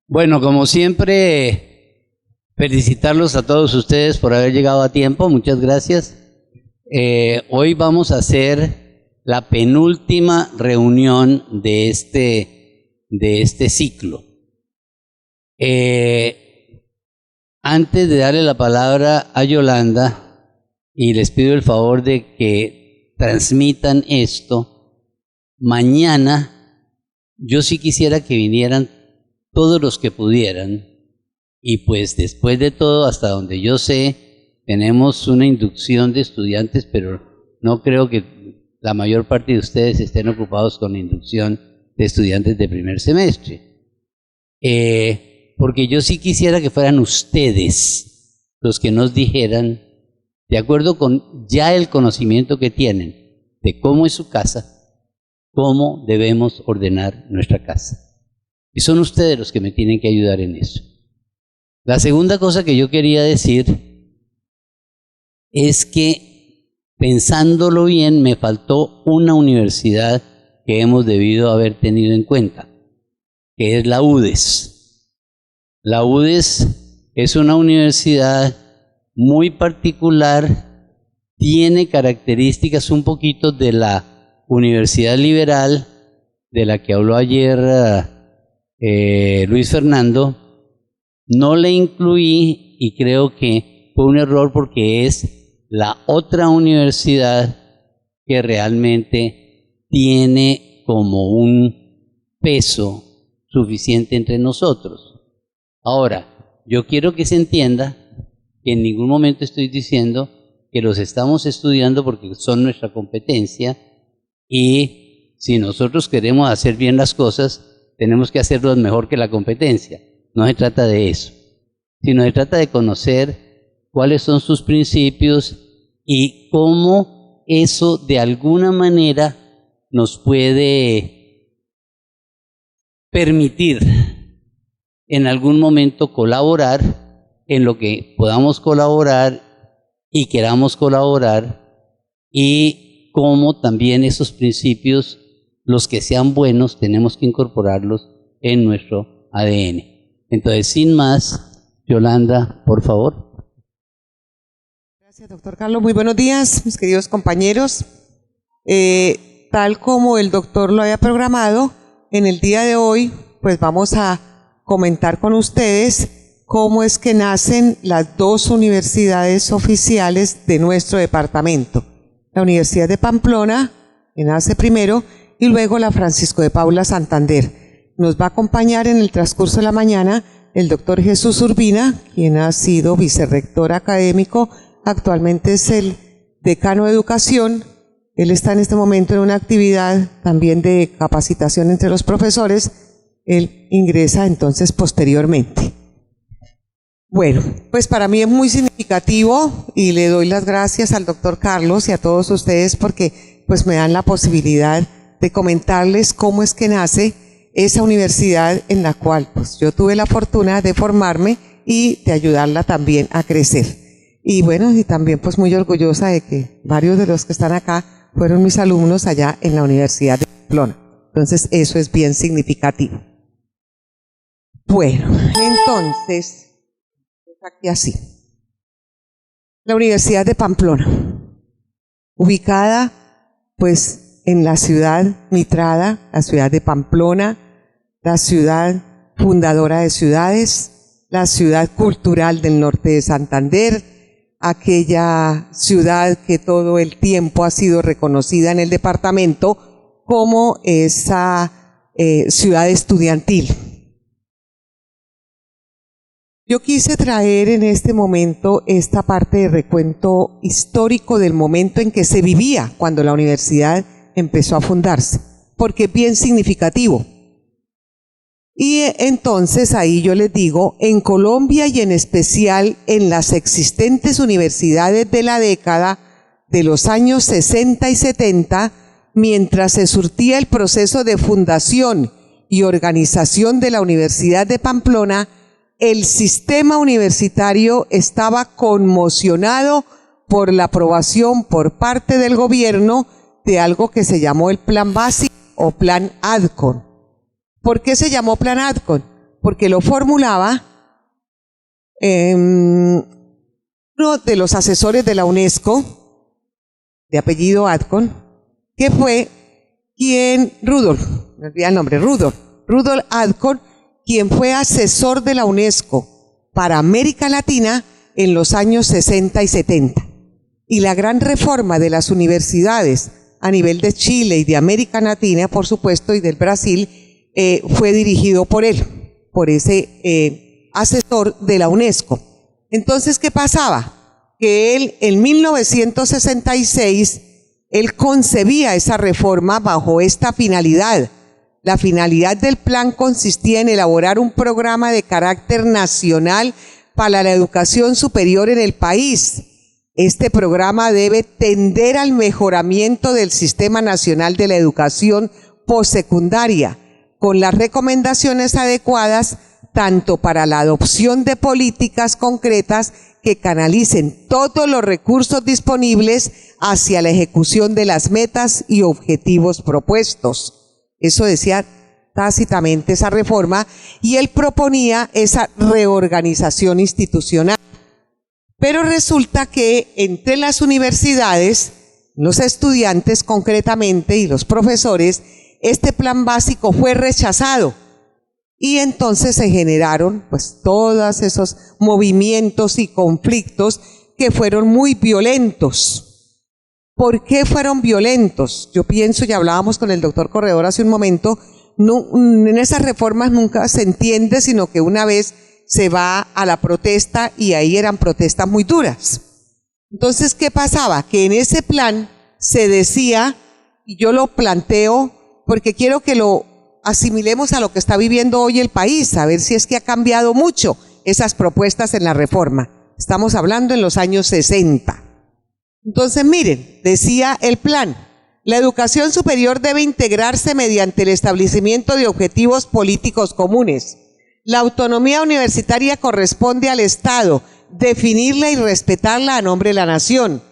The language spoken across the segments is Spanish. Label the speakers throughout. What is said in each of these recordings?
Speaker 1: Bueno, como siempre, felicitarlos a todos ustedes por haber llegado a tiempo. Muchas gracias. Hoy vamos a hacer la penúltima reunión de este ciclo. Antes de darle la palabra a Yolanda, y les pido el favor de que transmitan esto, mañana yo sí quisiera que vinieran todos los que pudieran, y pues después de todo, hasta donde yo sé, tenemos una inducción de estudiantes, pero no creo que la mayor parte de ustedes estén ocupados con la inducción de estudiantes de primer semestre. Porque yo sí quisiera que fueran ustedes los que nos dijeran, de acuerdo con ya el conocimiento que tienen de cómo es su casa, cómo debemos ordenar nuestra casa. Y son ustedes los que me tienen que ayudar en eso. La segunda cosa que yo quería decir es que, pensándolo bien, me faltó una universidad que hemos debido haber tenido en cuenta, que es la UDES. La UDES es una universidad muy particular, tiene características un poquito de la universidad liberal de la que habló ayer Luis Fernando. No le incluí y creo que fue un error porque es la otra universidad que realmente tiene como un peso suficiente entre nosotros. Ahora, yo quiero que se entienda que en ningún momento estoy diciendo que los estamos estudiando porque son nuestra competencia, y si nosotros queremos hacer bien las cosas, tenemos que hacerlo mejor que la competencia. No se trata de eso, sino se trata de conocer cuáles son sus principios y cómo eso de alguna manera nos puede permitir en algún momento colaborar en lo que podamos colaborar y queramos colaborar, y cómo también esos principios, los que sean buenos, tenemos que incorporarlos en nuestro ADN. Entonces, sin más, Yolanda, por favor.
Speaker 2: Gracias, doctor Carlos. Muy buenos días, mis queridos compañeros. Tal como el doctor lo había programado, en el día de hoy, pues vamos a comentar con ustedes cómo es que nacen las dos universidades oficiales de nuestro departamento. La Universidad de Pamplona, que nace primero, y luego la Francisco de Paula Santander. Nos va a acompañar en el transcurso de la mañana el doctor Jesús Urbina, quien ha sido vicerrector académico, actualmente es el decano de educación. Él está en este momento en una actividad también de capacitación entre los profesores. Él ingresa entonces posteriormente. Bueno, pues para mí es muy significativo y le doy las gracias al doctor Carlos y a todos ustedes porque pues me dan la posibilidad de comentarles cómo es que nace esa universidad en la cual pues yo tuve la fortuna de formarme y de ayudarla también a crecer. Y bueno, y también pues muy orgullosa de que varios de los que están acá fueron mis alumnos allá en la Universidad de Pamplona. Entonces eso es bien significativo. Bueno, entonces, aquí así. La Universidad de Pamplona, ubicada pues en la ciudad mitrada, la ciudad de Pamplona, la ciudad fundadora de ciudades, la ciudad cultural del norte de Santander, aquella ciudad que todo el tiempo ha sido reconocida en el departamento como esa ciudad estudiantil. Yo quise traer en este momento esta parte de recuento histórico del momento en que se vivía cuando la universidad empezó a fundarse, porque es bien significativo. Y entonces ahí yo les digo, en Colombia y en especial en las existentes universidades de la década de los años 60 y 70, mientras se surtía el proceso de fundación y organización de la Universidad de Pamplona, el sistema universitario estaba conmocionado por la aprobación por parte del gobierno de algo que se llamó el Plan Básico o Plan ADCON. ¿Por qué se llamó Plan ADCON? porque lo formulaba uno de los asesores de la UNESCO, de apellido Adcock, que fue Rudolf Adcock, quien fue asesor de la UNESCO para América Latina en los años 60 y 70. Y la gran reforma de las universidades a nivel de Chile y de América Latina, por supuesto, y del Brasil, fue dirigido por él, por ese asesor de la UNESCO. Entonces, ¿qué pasaba? Que él, en 1966, él concebía esa reforma bajo esta finalidad. La finalidad del plan consistía en elaborar un programa de carácter nacional para la educación superior en el país. Este programa debe tender al mejoramiento del Sistema Nacional de la Educación Postsecundaria, con las recomendaciones adecuadas tanto para la adopción de políticas concretas que canalicen todos los recursos disponibles hacia la ejecución de las metas y objetivos propuestos. Eso decía tácitamente esa reforma, y él proponía esa reorganización institucional. Pero resulta que entre las universidades, los estudiantes concretamente y los profesores, este plan básico fue rechazado. Y entonces se generaron pues todos esos movimientos y conflictos que fueron muy violentos. ¿Por qué fueron violentos? Yo pienso, y hablábamos con el doctor Corredor hace un momento, en esas reformas nunca se entiende, sino que una vez se va a la protesta, y ahí eran protestas muy duras. Entonces, ¿qué pasaba? Que en ese plan se decía, y yo lo planteo porque quiero que lo asimilemos a lo que está viviendo hoy el país, a ver si es que ha cambiado mucho esas propuestas en la reforma. Estamos hablando en los años 60. Entonces, miren, decía el plan: la educación superior debe integrarse mediante el establecimiento de objetivos políticos comunes. La autonomía universitaria corresponde al Estado, definirla y respetarla a nombre de la nación.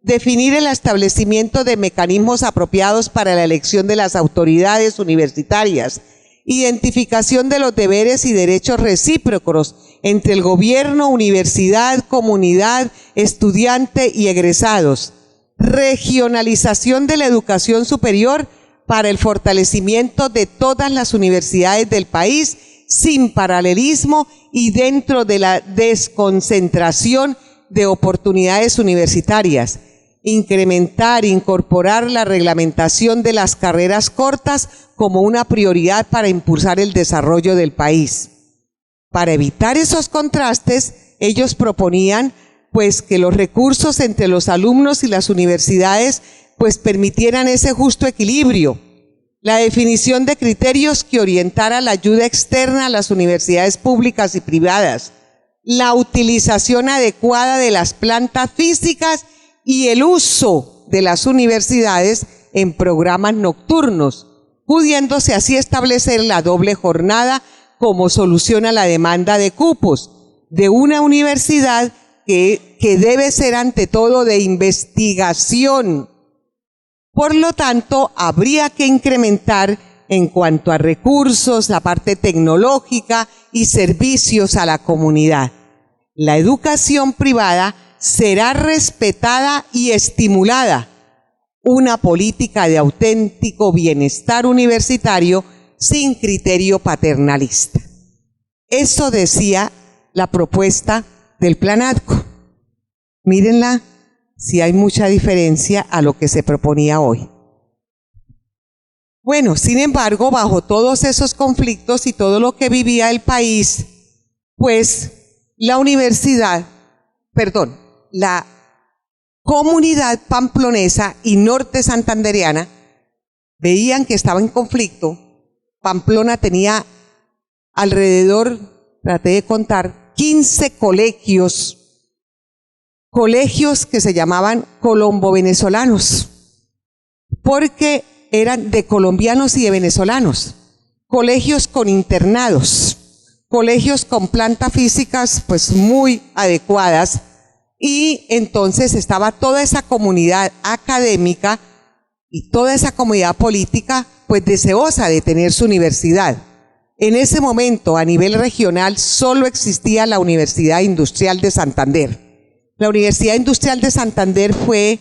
Speaker 2: Definir el establecimiento de mecanismos apropiados para la elección de las autoridades universitarias. Identificación de los deberes y derechos recíprocos entre el gobierno, universidad, comunidad, estudiante y egresados. Regionalización de la educación superior para el fortalecimiento de todas las universidades del país, sin paralelismo y dentro de la desconcentración de oportunidades universitarias. Incorporar la reglamentación de las carreras cortas como una prioridad para impulsar el desarrollo del país. Para evitar esos contrastes, ellos proponían pues que los recursos entre los alumnos y las universidades pues permitieran ese justo equilibrio. La definición de criterios que orientara la ayuda externa a las universidades públicas y privadas. La utilización adecuada de las plantas físicas y el uso de las universidades en programas nocturnos, pudiéndose así establecer la doble jornada como solución a la demanda de cupos de una universidad que debe ser ante todo de investigación. Por lo tanto, habría que incrementar en cuanto a recursos, la parte tecnológica y servicios a la comunidad. La educación privada será respetada y estimulada. Una política de auténtico bienestar universitario sin criterio paternalista. Eso decía la propuesta del Plan Adcock. Mírenla, si hay mucha diferencia a lo que se proponía hoy. Bueno, sin embargo, bajo todos esos conflictos y todo lo que vivía el país, pues la comunidad pamplonesa y norte santandereana veían que estaba en conflicto. Pamplona tenía alrededor, traté de contar, 15 colegios que se llamaban colombo-venezolanos, porque eran de colombianos y de venezolanos, colegios con internados, colegios con plantas físicas pues muy adecuadas, y entonces estaba toda esa comunidad académica y toda esa comunidad política pues deseosa de tener su universidad. En ese momento, a nivel regional, solo existía la Universidad Industrial de Santander. La Universidad Industrial de Santander fue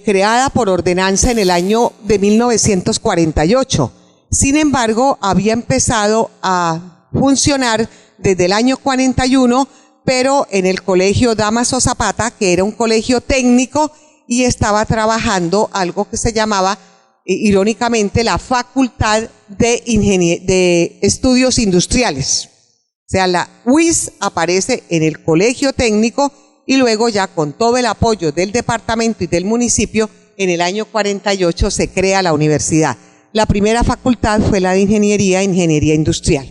Speaker 2: creada por ordenanza en el año de 1948. Sin embargo, había empezado a funcionar desde el año 41, pero en el Colegio Dámaso Zapata, que era un colegio técnico, y estaba trabajando algo que se llamaba, irónicamente, la Facultad de Estudios Industriales. O sea, la UIS aparece en el colegio técnico y luego ya con todo el apoyo del departamento y del municipio, en el año 48 se crea la universidad. La primera facultad fue la de Ingeniería Industrial.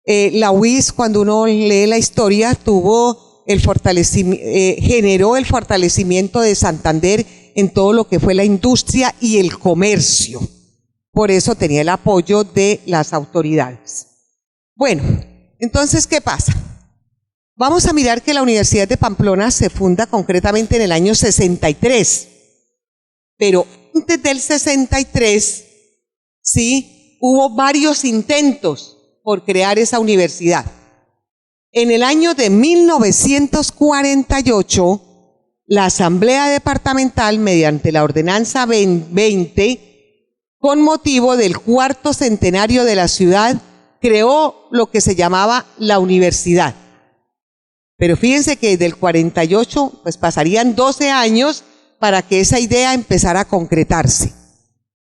Speaker 2: La UIS, cuando uno lee la historia, generó el fortalecimiento de Santander en todo lo que fue la industria y el comercio. Por eso tenía el apoyo de las autoridades. Bueno, entonces, ¿qué pasa? Vamos a mirar que la Universidad de Pamplona se funda concretamente en el año 63. Pero antes del 63, sí, hubo varios intentos por crear esa universidad. En el año de 1948, la Asamblea Departamental, mediante la Ordenanza 20, con motivo del 4º centenario de la ciudad, creó lo que se llamaba la universidad. Pero fíjense que desde el 48, pues pasarían 12 años para que esa idea empezara a concretarse.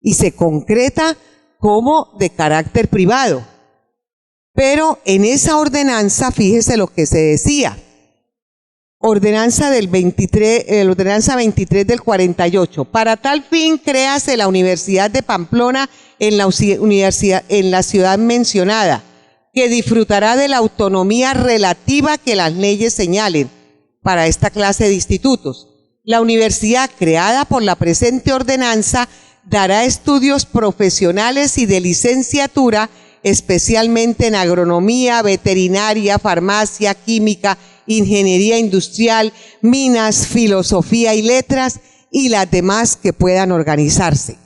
Speaker 2: Y se concreta como de carácter privado. Pero en esa ordenanza, fíjese lo que se decía. Ordenanza 23 del 48. Para tal fin, créase la Universidad de Pamplona en la ciudad mencionada, que disfrutará de la autonomía relativa que las leyes señalen para esta clase de institutos. La universidad creada por la presente ordenanza dará estudios profesionales y de licenciatura, especialmente en agronomía, veterinaria, farmacia, química, ingeniería industrial, minas, filosofía y letras, y las demás que puedan organizarse.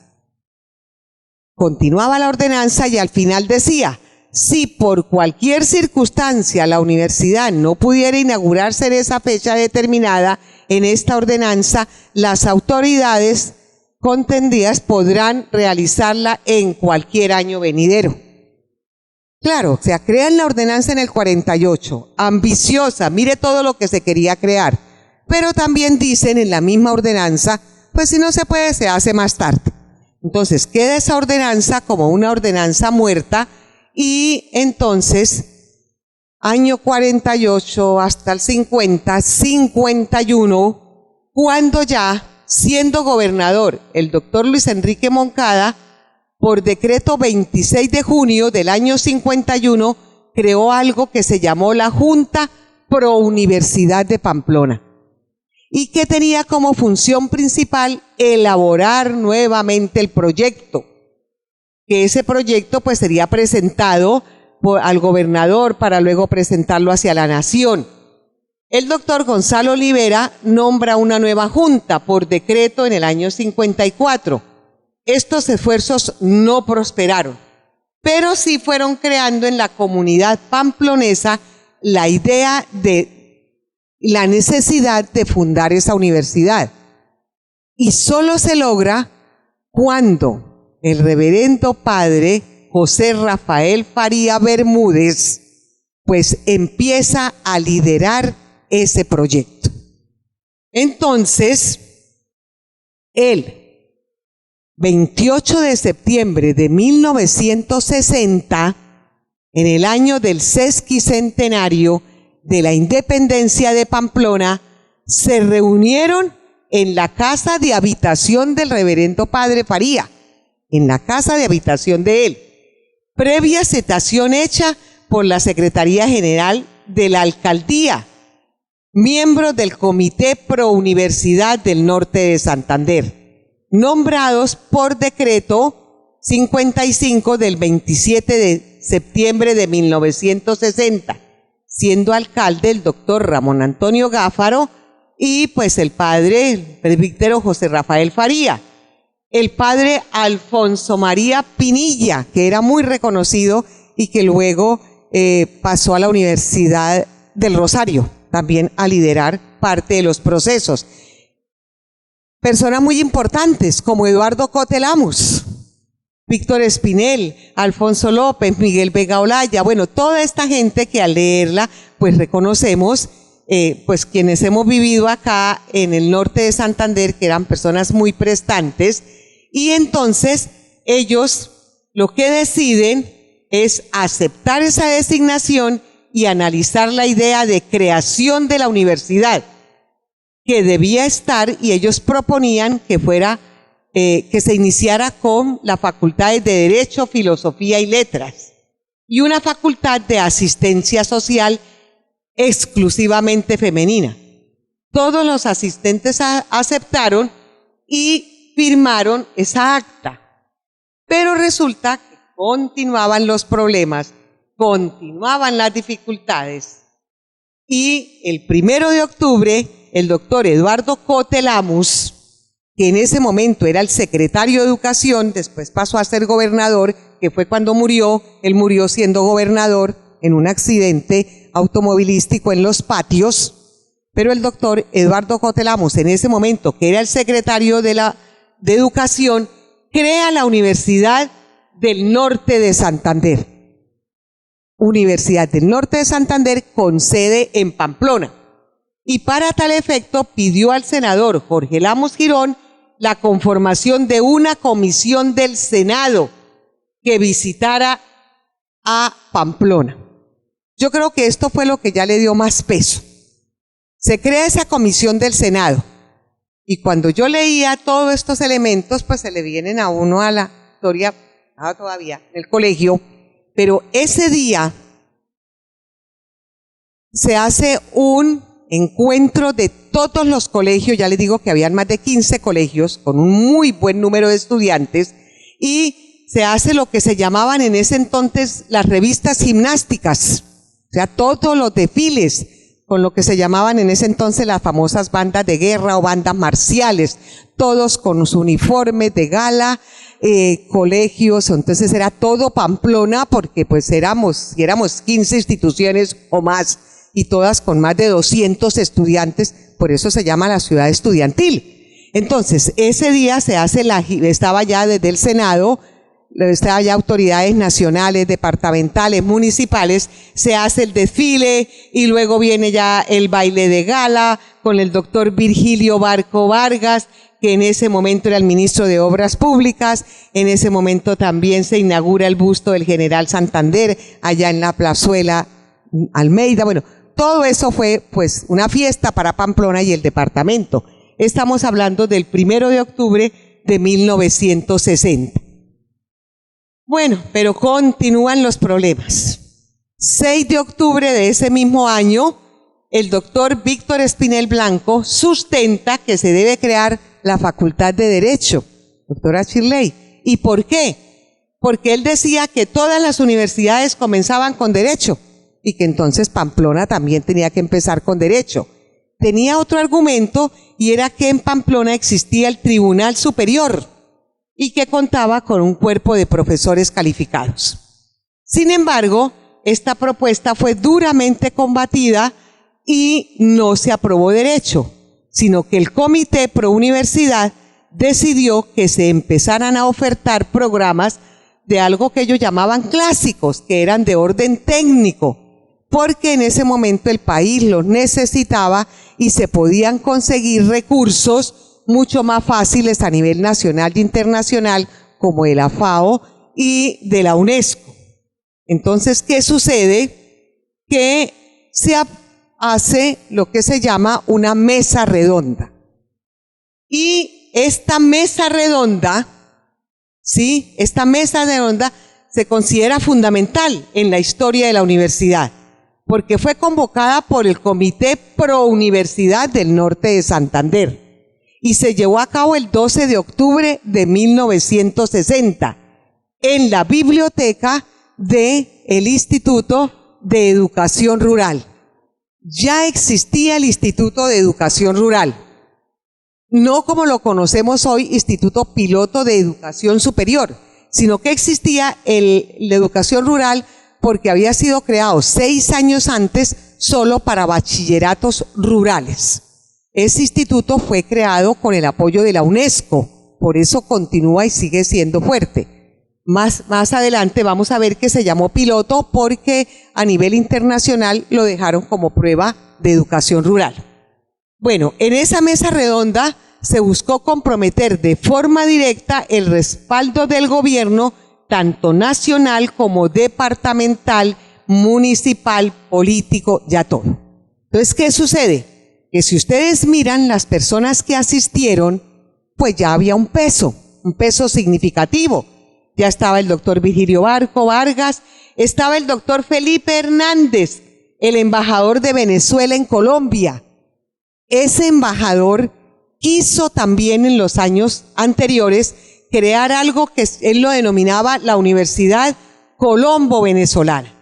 Speaker 2: Continuaba la ordenanza y al final decía: si por cualquier circunstancia la universidad no pudiera inaugurarse en esa fecha determinada en esta ordenanza, las autoridades contendidas podrán realizarla en cualquier año venidero. Claro, se crea la ordenanza en el 48, ambiciosa, mire todo lo que se quería crear, pero también dicen en la misma ordenanza, pues si no se puede, se hace más tarde. Entonces queda esa ordenanza como una ordenanza muerta, y entonces, año 48 hasta el 50, 51, cuando ya, siendo gobernador el doctor Luis Enrique Moncada, por decreto 26 de junio del año 51, creó algo que se llamó la Junta Pro Universidad de Pamplona, y que tenía como función principal elaborar nuevamente el proyecto, que ese proyecto pues sería presentado al gobernador para luego presentarlo hacia la nación. El doctor Gonzalo Olivera nombra una nueva junta por decreto en el año 54. Estos esfuerzos no prosperaron, pero sí fueron creando en la comunidad pamplonesa la idea de la necesidad de fundar esa universidad. Y solo se logra cuando el reverendo padre José Rafael Faría Bermúdez pues empieza a liderar ese proyecto. Entonces, él 28 de septiembre de 1960, en el año del sesquicentenario de la independencia de Pamplona, se reunieron en la casa de habitación del reverendo padre Faría, en la casa de habitación de él, previa citación hecha por la Secretaría General de la Alcaldía, miembros del Comité Pro Universidad del Norte de Santander, nombrados por decreto 55 del 27 de septiembre de 1960, siendo alcalde el doctor Ramón Antonio Gáfaro y pues el padre, el presbítero José Rafael Faría, el padre Alfonso María Pinilla, que era muy reconocido y que luego pasó a la Universidad del Rosario, también a liderar parte de los procesos. Personas muy importantes como Eduardo Cote Lamus, Víctor Espinel, Alfonso López, Miguel Vega Olaya, bueno, toda esta gente que al leerla, pues reconocemos, pues quienes hemos vivido acá en el norte de Santander, que eran personas muy prestantes, y entonces ellos lo que deciden es aceptar esa designación y analizar la idea de creación de la universidad, que debía estar, y ellos proponían que fuera, que se iniciara con las facultades de Derecho, Filosofía y Letras, y una facultad de Asistencia Social exclusivamente femenina. Todos los asistentes aceptaron y firmaron esa acta, pero resulta que continuaban los problemas, continuaban las dificultades, y el 1 de octubre, el doctor Eduardo Cote Lamus, que en ese momento era el secretario de Educación, después pasó a ser gobernador, que fue cuando murió, él murió siendo gobernador en un accidente automovilístico en Los Patios, pero el doctor Eduardo Cote Lamus, en ese momento, que era el secretario de Educación, crea la Universidad del Norte de Santander. Universidad del Norte de Santander con sede en Pamplona. Y para tal efecto pidió al senador Jorge Lamus Girón la conformación de una comisión del Senado que visitara a Pamplona. Yo creo que esto fue lo que ya le dio más peso. Se crea esa comisión del Senado, y cuando yo leía todos estos elementos, pues se le vienen a uno a la historia, todavía en el colegio, pero ese día se hace un encuentro de todos los colegios, ya les digo que habían más de 15 colegios con un muy buen número de estudiantes, y se hace lo que se llamaban en ese entonces las revistas gimnásticas, o sea, todos los desfiles, con lo que se llamaban en ese entonces las famosas bandas de guerra o bandas marciales, todos con sus uniformes de gala, colegios, entonces era todo Pamplona, porque pues éramos 15 instituciones o más, y todas con más de 200 estudiantes, por eso se llama la ciudad estudiantil. Entonces, ese día se hace estaba ya desde el Senado, estaba ya autoridades nacionales, departamentales, municipales, se hace el desfile, y luego viene ya el baile de gala con el doctor Virgilio Barco Vargas, que en ese momento era el ministro de Obras Públicas. En ese momento también se inaugura el busto del general Santander, allá en la plazuela Almeida. Bueno, todo eso fue pues una fiesta para Pamplona y el departamento. Estamos hablando del 1 de octubre de 1960. Bueno, pero continúan los problemas. 6 de octubre de ese mismo año, el doctor Víctor Espinel Blanco sustenta que se debe crear la Facultad de Derecho, doctora Shirley. ¿Y por qué? Porque él decía que todas las universidades comenzaban con Derecho, y que entonces Pamplona también tenía que empezar con Derecho. Tenía otro argumento, y era que en Pamplona existía el Tribunal Superior y que contaba con un cuerpo de profesores calificados. Sin embargo, esta propuesta fue duramente combatida y no se aprobó Derecho, sino que el Comité Pro Universidad decidió que se empezaran a ofertar programas de algo que ellos llamaban clásicos, que eran de orden técnico, porque en ese momento el país los necesitaba y se podían conseguir recursos mucho más fáciles a nivel nacional e internacional, como de la FAO y de la UNESCO. Entonces, ¿qué sucede? Que se hace lo que se llama una mesa redonda. Y esta mesa redonda, ¿sí? Esta mesa redonda se considera fundamental en la historia de la universidad, porque fue convocada por el Comité Pro Universidad del Norte de Santander y se llevó a cabo el 12 de octubre de 1960 en la biblioteca del Instituto de Educación Rural. Ya existía el Instituto de Educación Rural, no como lo conocemos hoy, Instituto Piloto de Educación Superior, sino que existía la educación rural porque había sido creado 6 años antes solo para bachilleratos rurales. Ese instituto fue creado con el apoyo de la UNESCO, por eso continúa y sigue siendo fuerte. Más adelante vamos a ver que se llamó piloto porque a nivel internacional lo dejaron como prueba de educación rural. Bueno, en esa mesa redonda se buscó comprometer de forma directa el respaldo del gobierno, tanto nacional como departamental, municipal, político, ya todo. Entonces, ¿qué sucede? Que si ustedes miran las personas que asistieron, pues ya había un peso significativo. Ya estaba el doctor Virgilio Barco Vargas, estaba el doctor Felipe Hernández, el embajador de Venezuela en Colombia. Ese embajador quiso también en los años anteriores crear algo que él lo denominaba la Universidad Colombo Venezolana.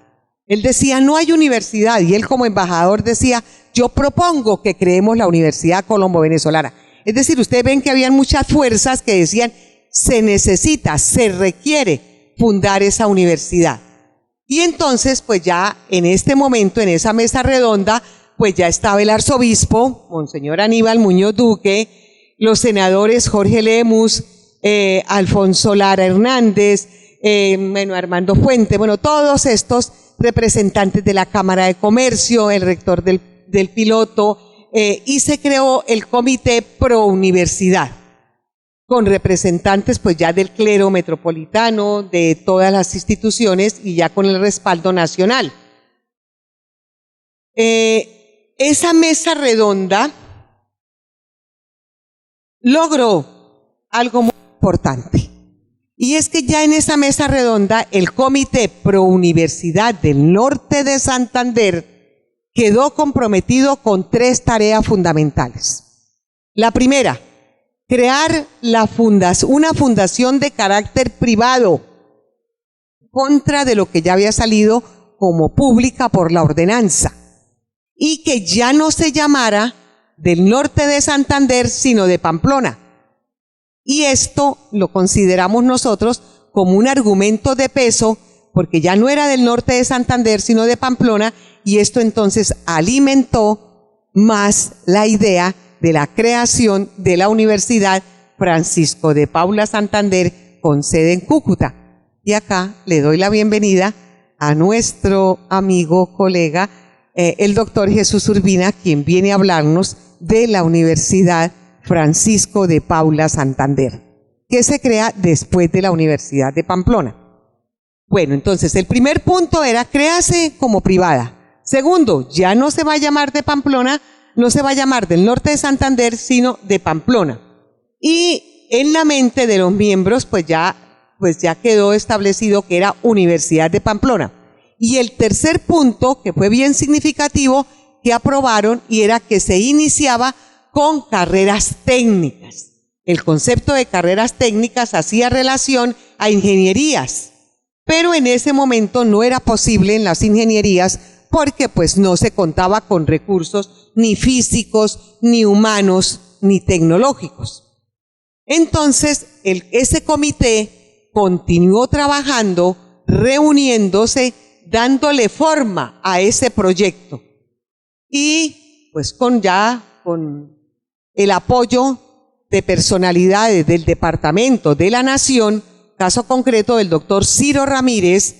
Speaker 2: Él decía, no hay universidad, y él como embajador decía, yo propongo que creemos la Universidad Colombo Venezolana. Es decir, ustedes ven que habían muchas fuerzas que decían, se necesita, se requiere fundar esa universidad. Y entonces, pues ya en este momento, en esa mesa redonda, pues ya estaba el arzobispo, Monseñor Aníbal Muñoz Duque, los senadores Jorge Lemus, Alfonso Lara Hernández, Armando Fuente, todos estos representantes de la Cámara de Comercio, el rector del piloto, y se creó el Comité Pro Universidad, con representantes pues ya del clero metropolitano, de todas las instituciones y ya con el respaldo nacional. Esa mesa redonda logró algo muy importante, y es que ya en esa mesa redonda el Comité Pro Universidad del Norte de Santander quedó comprometido con 3 tareas fundamentales. La primera, crear una fundación de carácter privado, contra de lo que ya había salido como pública por la ordenanza, y que ya no se llamara del Norte de Santander, sino de Pamplona. Y esto lo consideramos nosotros como un argumento de peso, porque ya no era del Norte de Santander, sino de Pamplona, y esto entonces alimentó más la idea de la creación de la Universidad Francisco de Paula Santander con sede en Cúcuta. Y acá le doy la bienvenida a nuestro amigo, colega, el doctor Jesús Urbina, quien viene a hablarnos de la Universidad Francisco de Paula Santander, que se crea después de la Universidad de Pamplona. Bueno, entonces el primer punto era créase como privada. Segundo, ya no se va a llamar de Pamplona, no se va a llamar del Norte de Santander, sino de Pamplona. Y en la mente de los miembros, pues ya quedó establecido que era Universidad de Pamplona. Y el tercer punto, que fue bien significativo, que aprobaron, y era que se iniciaba con carreras técnicas. El concepto de carreras técnicas hacía relación a ingenierías, pero en ese momento no era posible en las ingenierías porque pues no se contaba con recursos ni físicos, ni humanos, ni tecnológicos. Entonces, ese comité continuó trabajando, reuniéndose, dándole forma a ese proyecto. Y pues con el apoyo de personalidades del Departamento de la Nación, caso concreto del doctor Ciro Ramírez,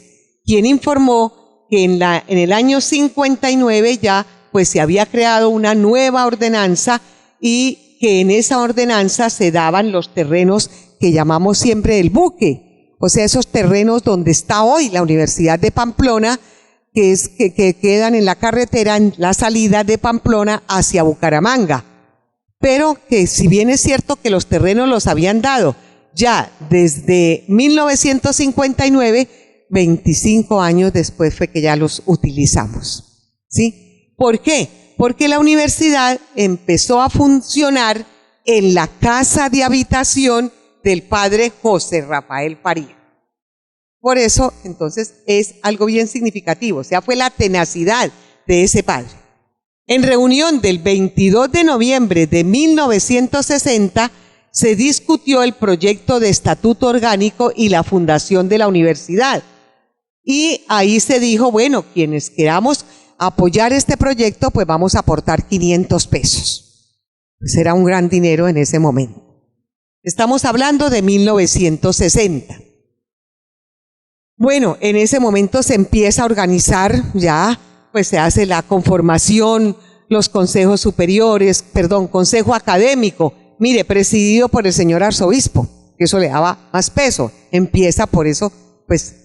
Speaker 2: quien informó que en el año 59 ya pues se había creado una nueva ordenanza y que en esa ordenanza se daban los terrenos que llamamos siempre el buque, o sea, esos terrenos donde está hoy la Universidad de Pamplona, que quedan en la carretera, en la salida de Pamplona hacia Bucaramanga. Pero que si bien es cierto que los terrenos los habían dado ya desde 1959, 25 años después fue que ya los utilizamos. ¿Sí? ¿Por qué? Porque la universidad empezó a funcionar en la casa de habitación del padre José Rafael Faría. Por eso, entonces, es algo bien significativo, o sea, fue la tenacidad de ese padre. En reunión del 22 de noviembre de 1960, se discutió el proyecto de estatuto orgánico y la fundación de la universidad. Y ahí se dijo, bueno, quienes queramos apoyar este proyecto, pues vamos a aportar 500 pesos. Pues era un gran dinero en ese momento. Estamos hablando de 1960. Bueno, en ese momento se empieza a organizar ya, pues se hace la conformación, los consejos superiores, consejo académico, mire, presidido por el señor arzobispo, que eso le daba más peso. Empieza por eso, pues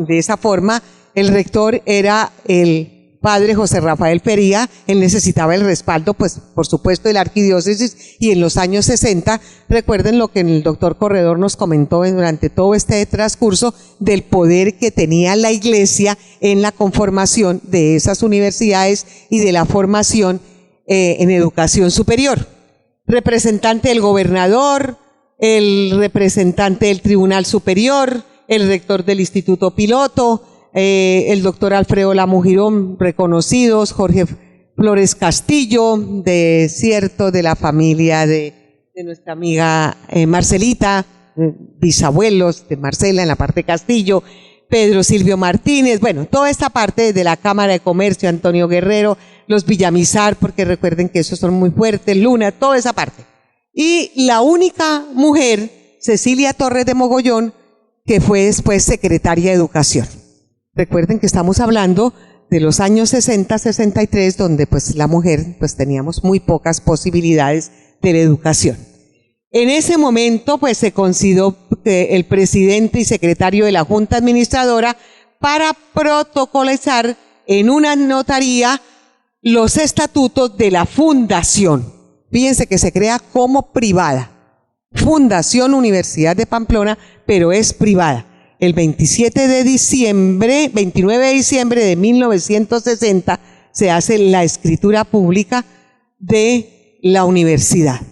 Speaker 2: de esa forma, el rector era el padre José Rafael Faría. Él necesitaba el respaldo, pues por supuesto, de la arquidiócesis, y en los años 60, recuerden lo que el doctor Corredor nos comentó durante todo este transcurso, del poder que tenía la iglesia en la conformación de esas universidades y de la formación en educación superior. Representante del gobernador, el representante del Tribunal Superior, el rector del Instituto Piloto, el doctor Alfredo Lamujirón, reconocidos, Jorge Flores Castillo, de la familia de nuestra amiga Marcelita, bisabuelos de Marcela en la parte de Castillo, Pedro Silvio Martínez, bueno, toda esta parte de la Cámara de Comercio, Antonio Guerrero, los Villamizar, porque recuerden que esos son muy fuertes, Luna, toda esa parte. Y la única mujer, Cecilia Torres de Mogollón, que fue después secretaria de Educación. Recuerden que estamos hablando de los años 60-63, donde pues la mujer pues teníamos muy pocas posibilidades de la educación. En ese momento pues se consideró el presidente y secretario de la Junta Administradora para protocolizar en una notaría los estatutos de la fundación. Fíjense que se crea como privada. Fundación Universidad de Pamplona, pero es privada. El 29 de diciembre de 1960 se hace la escritura pública de la universidad.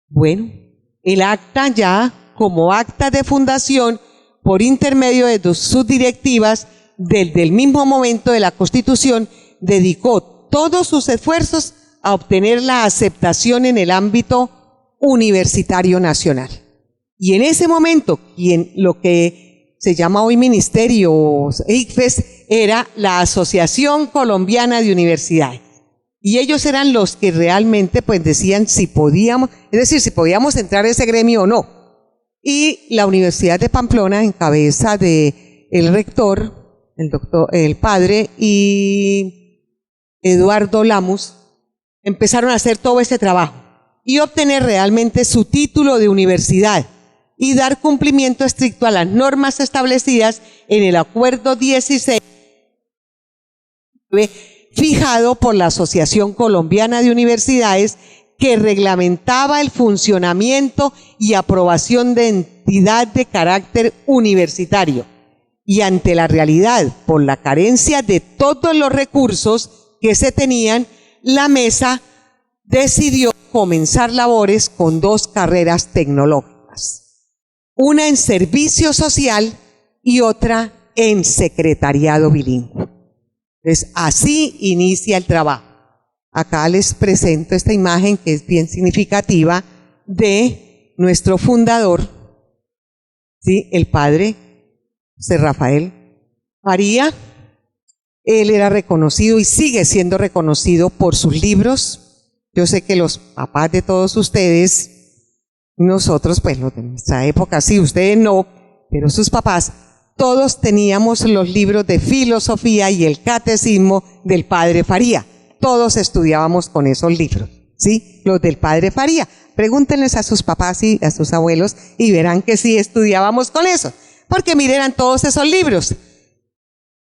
Speaker 2: Bueno, el acta ya como acta de fundación por intermedio de sus directivas desde el mismo momento de la Constitución dedicó todos sus esfuerzos a obtener la aceptación en el ámbito universitario nacional. Y en ese momento, lo que se llama hoy Ministerio ICFES era la Asociación Colombiana de Universidades. Y ellos eran los que realmente pues decían si podíamos, es decir, si podíamos entrar a ese gremio o no. Y la Universidad de Pamplona, en cabeza de el rector, el padre y Eduardo Lamus, empezaron a hacer todo ese trabajo y obtener realmente su título de universidad y dar cumplimiento estricto a las normas establecidas en el Acuerdo 16 fijado por la Asociación Colombiana de Universidades, que reglamentaba el funcionamiento y aprobación de entidad de carácter universitario. Y ante la realidad, por la carencia de todos los recursos que se tenían, la mesa decidió comenzar labores con 2 carreras tecnológicas. Una en servicio social y otra en secretariado bilingüe. Entonces, así inicia el trabajo. Acá les presento esta imagen que es bien significativa de nuestro fundador, ¿sí? El padre José Rafael Faría. Él era reconocido y sigue siendo reconocido por sus libros. Yo sé que los papás de todos ustedes, nosotros, pues los de nuestra época, sí, ustedes no, pero sus papás, todos teníamos los libros de filosofía y el catecismo del padre Faría. Todos estudiábamos con esos libros, ¿sí? Los del padre Faría. Pregúntenles a sus papás y a sus abuelos y verán que sí estudiábamos con eso. Porque miren, eran todos esos libros.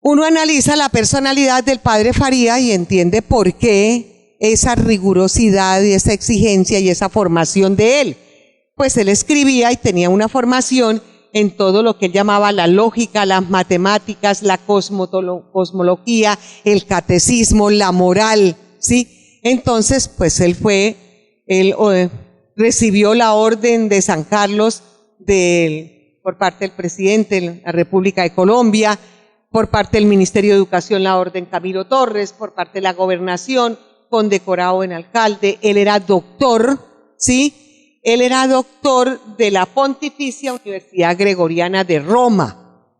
Speaker 2: Uno analiza la personalidad del padre Faría y entiende por qué esa rigurosidad y esa exigencia y esa formación de él. Pues él escribía y tenía una formación en todo lo que él llamaba la lógica, las matemáticas, la cosmología, el catecismo, la moral, ¿sí? Entonces, pues él recibió la orden de San Carlos por parte del presidente de la República de Colombia, por parte del Ministerio de Educación la orden Camilo Torres, por parte de la Gobernación, condecorado en alcalde. Él era doctor, ¿sí? Él era doctor de la Pontificia Universidad Gregoriana de Roma.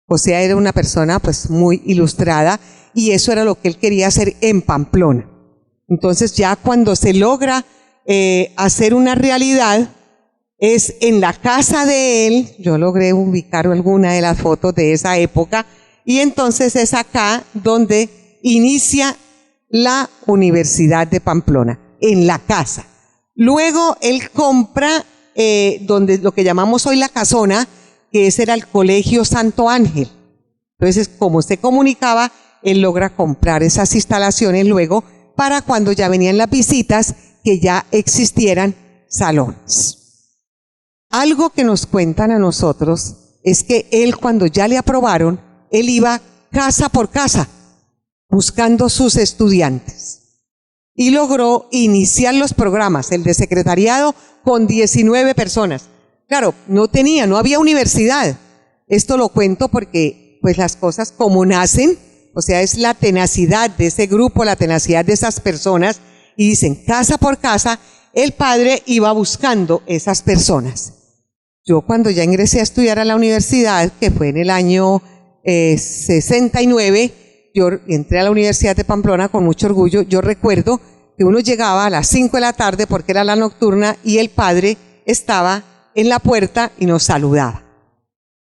Speaker 2: O sea, era una persona pues muy ilustrada y eso era lo que él quería hacer en Pamplona. Entonces ya cuando se logra hacer una realidad, es en la casa de él, yo logré ubicar alguna de las fotos de esa época, y entonces es acá donde inicia la Universidad de Pamplona, en la casa. Luego él compra donde lo que llamamos hoy la casona, que ese era el Colegio Santo Ángel. Entonces, como se comunicaba, él logra comprar esas instalaciones luego para cuando ya venían las visitas, que ya existieran salones. Algo que nos cuentan a nosotros es que él, cuando ya le aprobaron, él iba casa por casa buscando sus estudiantes y logró iniciar los programas, el de secretariado con 19 personas. Claro, no había universidad. Esto lo cuento porque pues las cosas como nacen, o sea, es la tenacidad de ese grupo, la tenacidad de esas personas, y dicen casa por casa, el padre iba buscando esas personas. Yo cuando ya ingresé a estudiar a la universidad, que fue en el año 69, yo entré a la Universidad de Pamplona con mucho orgullo. Yo recuerdo que uno llegaba a las 5 de la tarde porque era la nocturna y el padre estaba en la puerta y nos saludaba.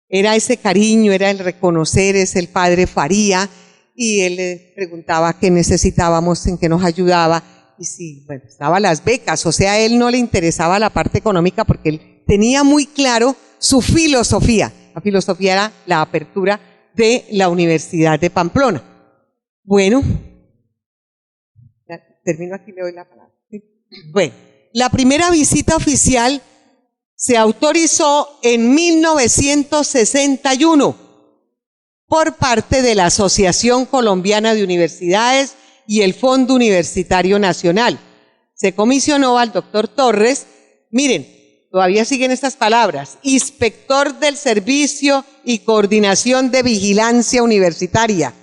Speaker 2: Era ese cariño, era el reconocer, es el padre Faría, y él le preguntaba qué necesitábamos, en qué nos ayudaba, y sí, bueno, estaban las becas, o sea, a él no le interesaba la parte económica porque él tenía muy claro su filosofía. La filosofía era la apertura de la Universidad de Pamplona. Bueno, ya termino aquí, le doy la palabra. Bueno, la primera visita oficial se autorizó en 1961 por parte de la Asociación Colombiana de Universidades y el Fondo Universitario Nacional. Se comisionó al doctor Torres, miren, todavía siguen estas palabras, inspector del Servicio y Coordinación de Vigilancia Universitaria,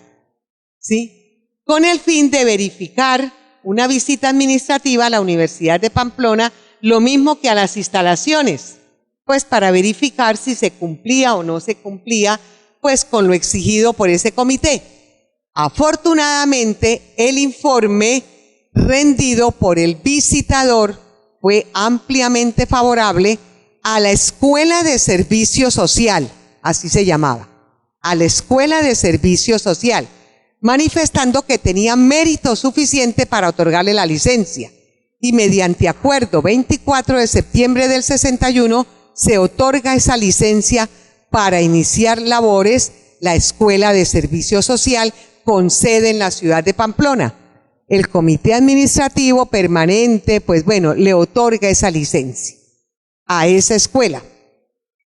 Speaker 2: ¿sí? Con el fin de verificar una visita administrativa a la Universidad de Pamplona, lo mismo que a las instalaciones, pues para verificar si se cumplía o no se cumplía, pues con lo exigido por ese comité. Afortunadamente, el informe rendido por el visitador fue ampliamente favorable a la Escuela de Servicio Social, así se llamaba, a la Escuela de Servicio Social, manifestando que tenía mérito suficiente para otorgarle la licencia. Y mediante acuerdo 24 de septiembre del 61 se otorga esa licencia para iniciar labores la Escuela de Servicio Social con sede en la ciudad de Pamplona. El comité administrativo permanente, pues bueno, le otorga esa licencia a esa escuela.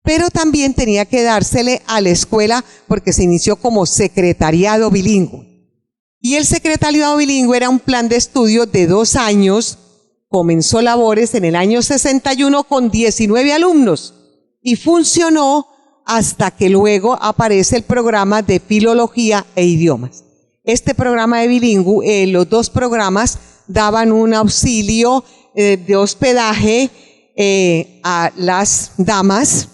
Speaker 2: Pero también tenía que dársele a la escuela porque se inició como secretariado bilingüe. Y el secretariado bilingüe era un plan de estudio de 2 años. Comenzó labores en el año 61 con 19 alumnos y funcionó hasta que luego aparece el programa de Filología e Idiomas. Este programa de bilingüe, los 2 programas daban un auxilio de hospedaje a las damas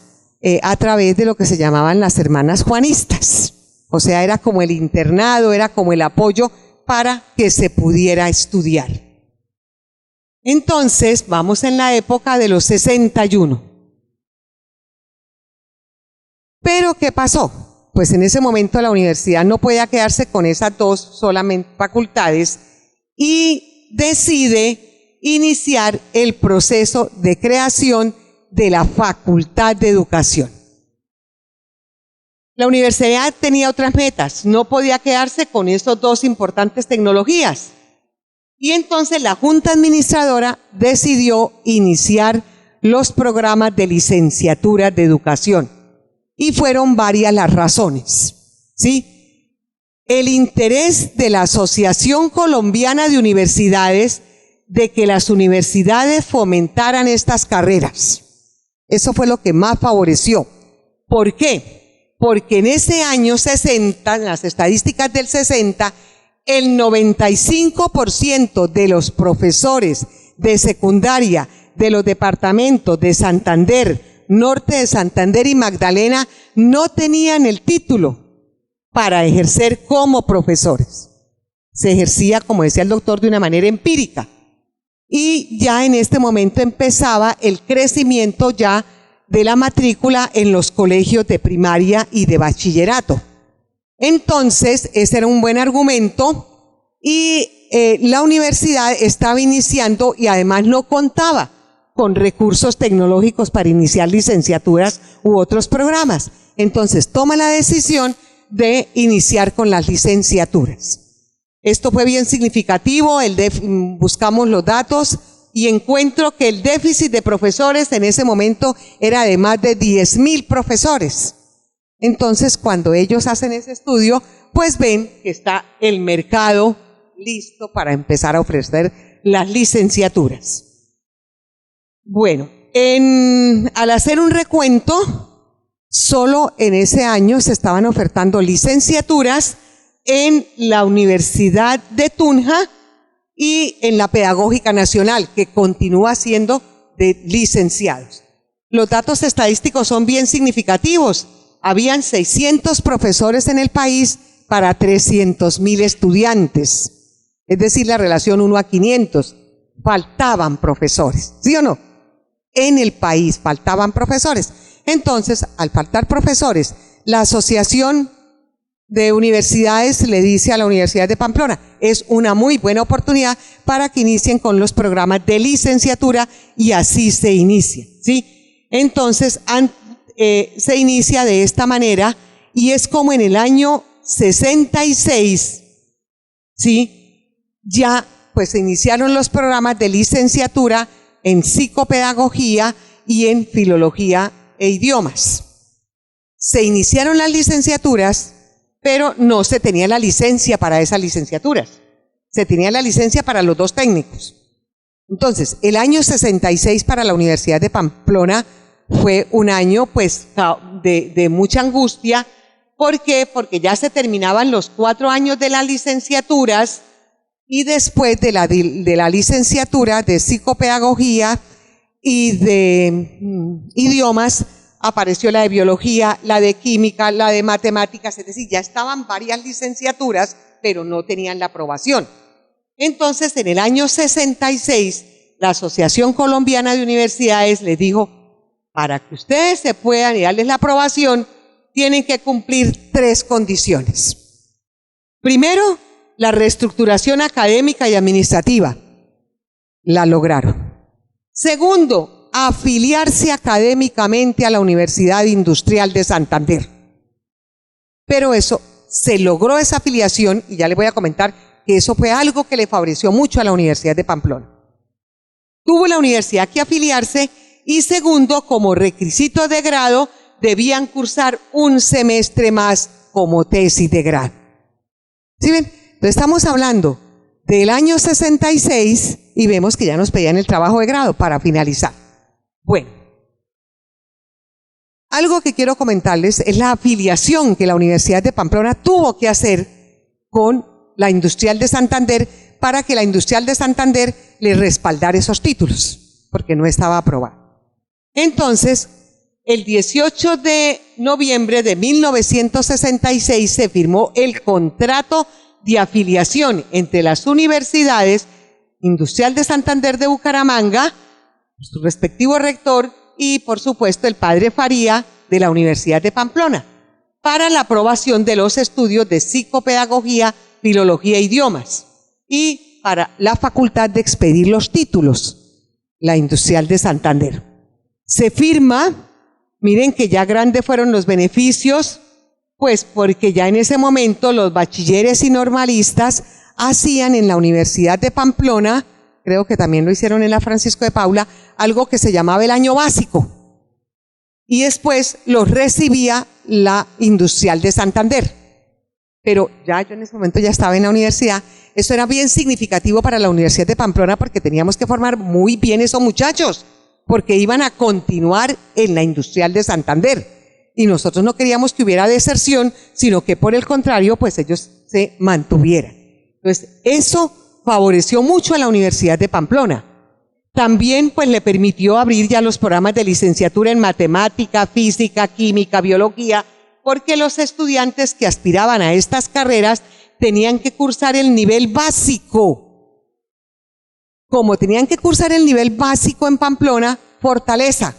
Speaker 2: a través de lo que se llamaban las hermanas juanistas. O sea, era como el internado, era como el apoyo para que se pudiera estudiar. Entonces, vamos en la época de los 61. Pero, ¿qué pasó? Pues en ese momento la universidad no podía quedarse con esas 2 solamente facultades y decide iniciar el proceso de creación de la Facultad de Educación. La universidad tenía otras metas, no podía quedarse con esas 2 importantes tecnologías. Y entonces la Junta Administradora decidió iniciar los programas de licenciatura de educación. Y fueron varias las razones, ¿sí? El interés de la Asociación Colombiana de Universidades de que las universidades fomentaran estas carreras. Eso fue lo que más favoreció. ¿Por qué? Porque en ese año 60, en las estadísticas del 60, el 95% de los profesores de secundaria de los departamentos de Santander, Norte de Santander y Magdalena no tenían el título para ejercer como profesores. Se ejercía, como decía el doctor, de una manera empírica. Y ya en este momento empezaba el crecimiento ya de la matrícula en los colegios de primaria y de bachillerato. Entonces, ese era un buen argumento y la universidad estaba iniciando y además no contaba con recursos tecnológicos para iniciar licenciaturas u otros programas. Entonces, toma la decisión de iniciar con las licenciaturas. Esto fue bien significativo, buscamos los datos y encuentro que el déficit de profesores en ese momento era de más de 10,000 profesores. Entonces, cuando ellos hacen ese estudio, pues ven que está el mercado listo para empezar a ofrecer las licenciaturas. Bueno, al hacer un recuento, solo en ese año se estaban ofertando licenciaturas en la Universidad de Tunja y en la Pedagógica Nacional, que continúa siendo de licenciados. Los datos estadísticos son bien significativos. Habían 600 profesores en el país para 300,000 estudiantes. Es decir, la relación 1 a 500. Faltaban profesores, ¿sí o no? En el país faltaban profesores. Entonces, al faltar profesores, la Asociación de Universidades le dice a la Universidad de Pamplona, es una muy buena oportunidad para que inicien con los programas de licenciatura y así se inicia, ¿sí? Entonces, se inicia de esta manera y es como en el año 66, ¿sí? Ya pues se iniciaron los programas de licenciatura en psicopedagogía y en filología e idiomas. Se iniciaron las licenciaturas, pero no se tenía la licencia para esas licenciaturas. Se tenía la licencia para los dos técnicos. Entonces, el año 66 para la Universidad de Pamplona fue un año pues de mucha angustia. ¿Por qué? Porque ya se terminaban los 4 años de las licenciaturas y después de la licenciatura de psicopedagogía y de idiomas apareció la de biología, la de química, la de matemáticas, es decir, ya estaban varias licenciaturas, pero no tenían la aprobación. Entonces, en el año 66, la Asociación Colombiana de Universidades les dijo, para que ustedes se puedan y darles la aprobación, tienen que cumplir 3 condiciones. Primero, la reestructuración académica y administrativa. La lograron. Segundo, afiliarse académicamente a la Universidad Industrial de Santander. Pero eso, se logró esa afiliación y ya les voy a comentar que eso fue algo que le favoreció mucho a la Universidad de Pamplona. Tuvo la universidad que afiliarse y segundo, como requisito de grado, debían cursar un semestre más como tesis de grado. ¿Sí ven? Entonces estamos hablando del año 66 y vemos que ya nos pedían el trabajo de grado para finalizar. Bueno, algo que quiero comentarles es la afiliación que la Universidad de Pamplona tuvo que hacer con la Industrial de Santander para que la Industrial de Santander le respaldara esos títulos, porque no estaba aprobado. Entonces, el 18 de noviembre de 1966 se firmó el contrato de afiliación entre las universidades Industrial de Santander de Bucaramanga, su respectivo rector, y por supuesto el padre Faría de la Universidad de Pamplona, para la aprobación de los estudios de psicopedagogía, filología e idiomas, y para la facultad de expedir los títulos, la Industrial de Santander. Se firma, miren que ya grandes fueron los beneficios, pues porque ya en ese momento los bachilleres y normalistas hacían en la Universidad de Pamplona, creo que también lo hicieron en la Francisco de Paula, algo que se llamaba el año básico. Y después los recibía la Industrial de Santander. Pero ya yo en ese momento ya estaba en la universidad. Eso era bien significativo para la Universidad de Pamplona porque teníamos que formar muy bien esos muchachos, porque iban a continuar en la Industrial de Santander. Y nosotros no queríamos que hubiera deserción, sino que por el contrario, pues ellos se mantuvieran. Entonces, eso favoreció mucho a la Universidad de Pamplona. También pues le permitió abrir ya los programas de licenciatura en matemática, física, química, biología, porque los estudiantes que aspiraban a estas carreras tenían que cursar el nivel básico. Como tenían que cursar el nivel básico en Pamplona, Fortaleza.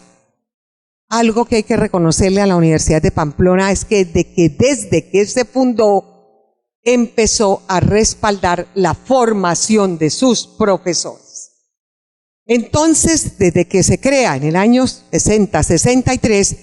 Speaker 2: Algo que hay que reconocerle a la Universidad de Pamplona es que desde que se fundó, empezó a respaldar la formación de sus profesores. Entonces, desde que se crea en el año 60-63,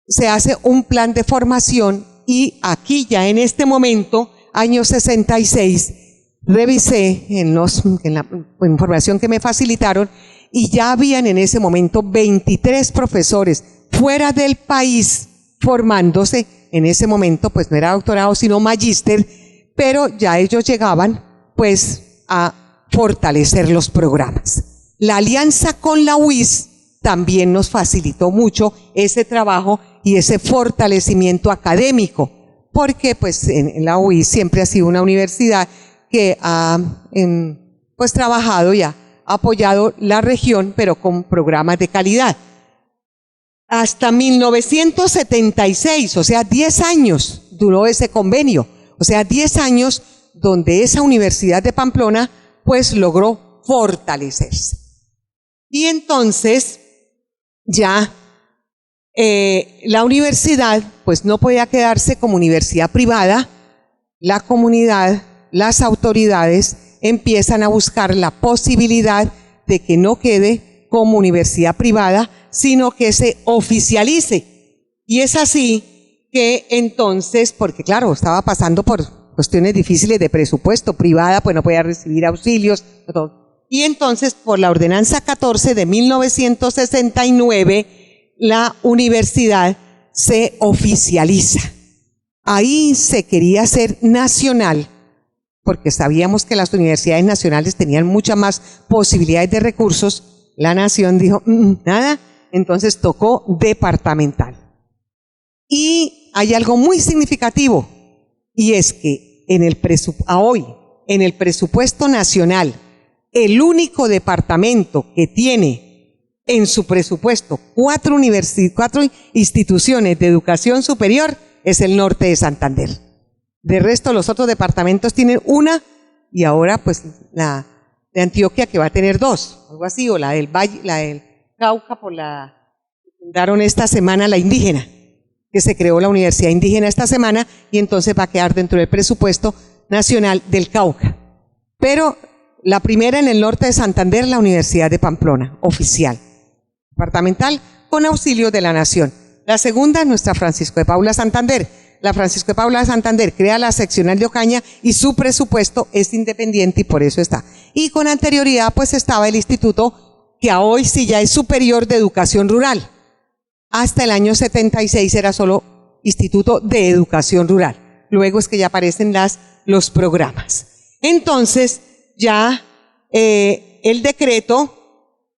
Speaker 2: se hace un plan de formación y aquí ya en este momento, año 66, revisé en la información que me facilitaron y ya habían en ese momento 23 profesores fuera del país formándose. En ese momento pues no era doctorado sino magíster, pero ya ellos llegaban pues a fortalecer los programas. La alianza con la UIS también nos facilitó mucho ese trabajo y ese fortalecimiento académico, porque pues en la UIS siempre ha sido una universidad que ha pues trabajado y ha apoyado la región, pero con programas de calidad. Hasta 1976, o sea, 10 años duró ese convenio, o sea, 10 años donde esa Universidad de Pamplona pues logró fortalecerse. Y entonces ya la universidad pues no podía quedarse como universidad privada. La comunidad, las autoridades empiezan a buscar la posibilidad de que no quede como universidad privada, sino que se oficialice. Y es así que entonces, porque claro, estaba pasando por cuestiones difíciles de presupuesto, privada pues no podía recibir auxilios, todo. Y entonces, por la Ordenanza 14 de 1969, la universidad se oficializa. Ahí se quería hacer nacional, porque sabíamos que las universidades nacionales tenían muchas más posibilidades de recursos. La nación dijo, nada, entonces tocó departamental. Y hay algo muy significativo, y es que hoy, en el presupuesto nacional, el único departamento que tiene en su presupuesto cuatro instituciones de educación superior es el norte de Santander. De resto, los otros departamentos tienen una y ahora pues la de Antioquia que va a tener dos, algo así, o la del Valle, la del Cauca, fundaron esta semana la indígena, que se creó la Universidad Indígena esta semana y entonces va a quedar dentro del presupuesto nacional del Cauca. Pero la primera en el norte de Santander, la Universidad de Pamplona, oficial, departamental, con auxilio de la Nación. La segunda, nuestra Francisco de Paula Santander. La Francisco de Paula Santander crea la seccional de Ocaña y su presupuesto es independiente y por eso está. Y con anterioridad pues estaba el instituto que a hoy sí ya es superior de educación rural. Hasta el año 76 era solo Instituto de Educación Rural. Luego es que ya aparecen los programas. Entonces, ya el decreto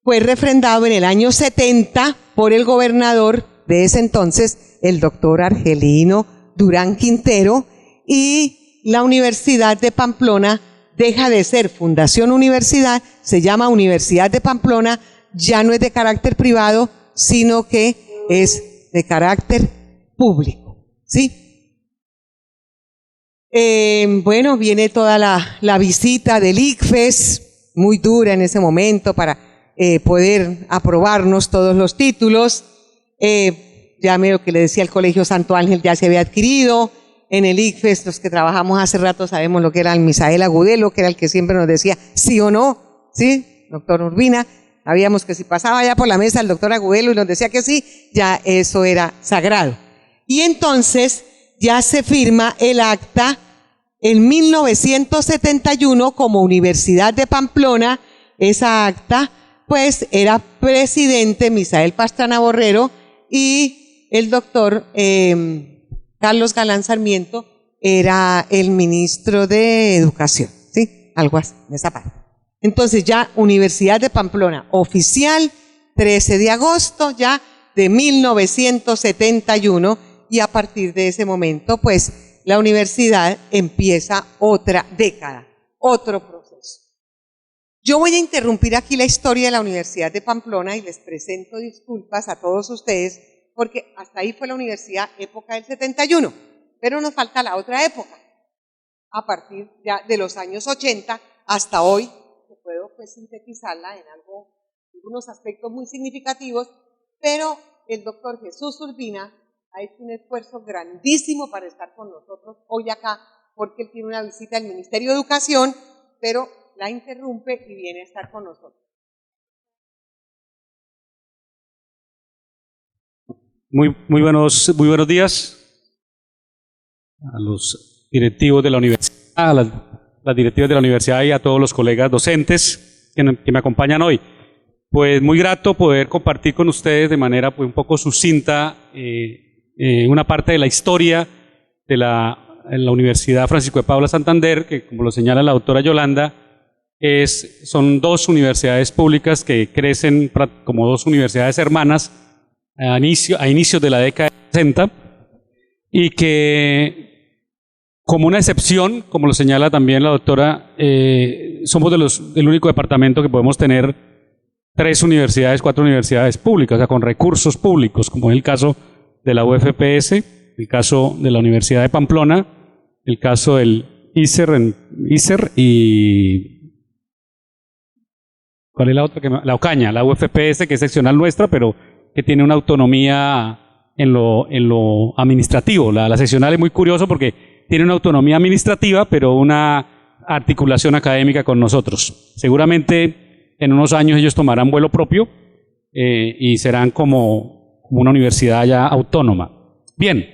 Speaker 2: fue refrendado en el año 70 por el gobernador de ese entonces, el doctor Argelino Durán Quintero, y la Universidad de Pamplona deja de ser Fundación Universidad, se llama Universidad de Pamplona, ya no es de carácter privado, sino que es de carácter público, ¿sí? Bueno, viene toda la visita del ICFES, muy dura en ese momento para poder aprobarnos todos los títulos. Ya lo que le decía el Colegio Santo Ángel ya se había adquirido. En el ICFES, los que trabajamos hace rato sabemos lo que era el Misael Agudelo, que era el que siempre nos decía sí o no, ¿sí? Doctor Urbina, sabíamos que si pasaba ya por la mesa el doctor Agudelo y nos decía que sí, ya eso era sagrado. Y entonces ya se firma el acta en 1971 como Universidad de Pamplona. Esa acta pues era presidente Misael Pastrana Borrero y el doctor Carlos Galán Sarmiento era el ministro de Educación, ¿sí? Algo así, en esa parte. Entonces ya Universidad de Pamplona, oficial, 13 de agosto ya de 1971, y a partir de ese momento, pues, la universidad empieza otra década, otro proceso. Yo voy a interrumpir aquí la historia de la Universidad de Pamplona y les presento disculpas a todos ustedes porque hasta ahí fue la universidad época del 71, pero nos falta la otra época, a partir ya de los años 80 hasta hoy, que puedo pues sintetizarla en algunos aspectos muy significativos, pero el doctor Jesús Urbina ha hecho un esfuerzo grandísimo para estar con nosotros hoy acá, porque él tiene una visita del Ministerio de Educación, pero la interrumpe y viene a estar con nosotros.
Speaker 3: Muy buenos días a los directivos de la universidad, a las directivas de la universidad y a todos los colegas docentes que me acompañan hoy. Pues muy grato poder compartir con ustedes de manera pues, un poco sucinta una parte de la historia de la Universidad Francisco de Paula Santander, que como lo señala la doctora Yolanda, son dos universidades públicas que crecen como dos universidades hermanas a inicios de la década de 60 y que, como una excepción, como lo señala también la doctora, somos el único departamento que podemos tener 4 universidades públicas, o sea, con recursos públicos, como es el caso de la UFPS, el caso de la Universidad de Pamplona, el caso del ISER y ¿cuál es la otra? La Ocaña, la UFPS, que es seccional nuestra, pero que tiene una autonomía en lo administrativo. La seccional es muy curioso porque tiene una autonomía administrativa, pero una articulación académica con nosotros. Seguramente en unos años ellos tomarán vuelo propio y serán como una universidad ya autónoma. Bien,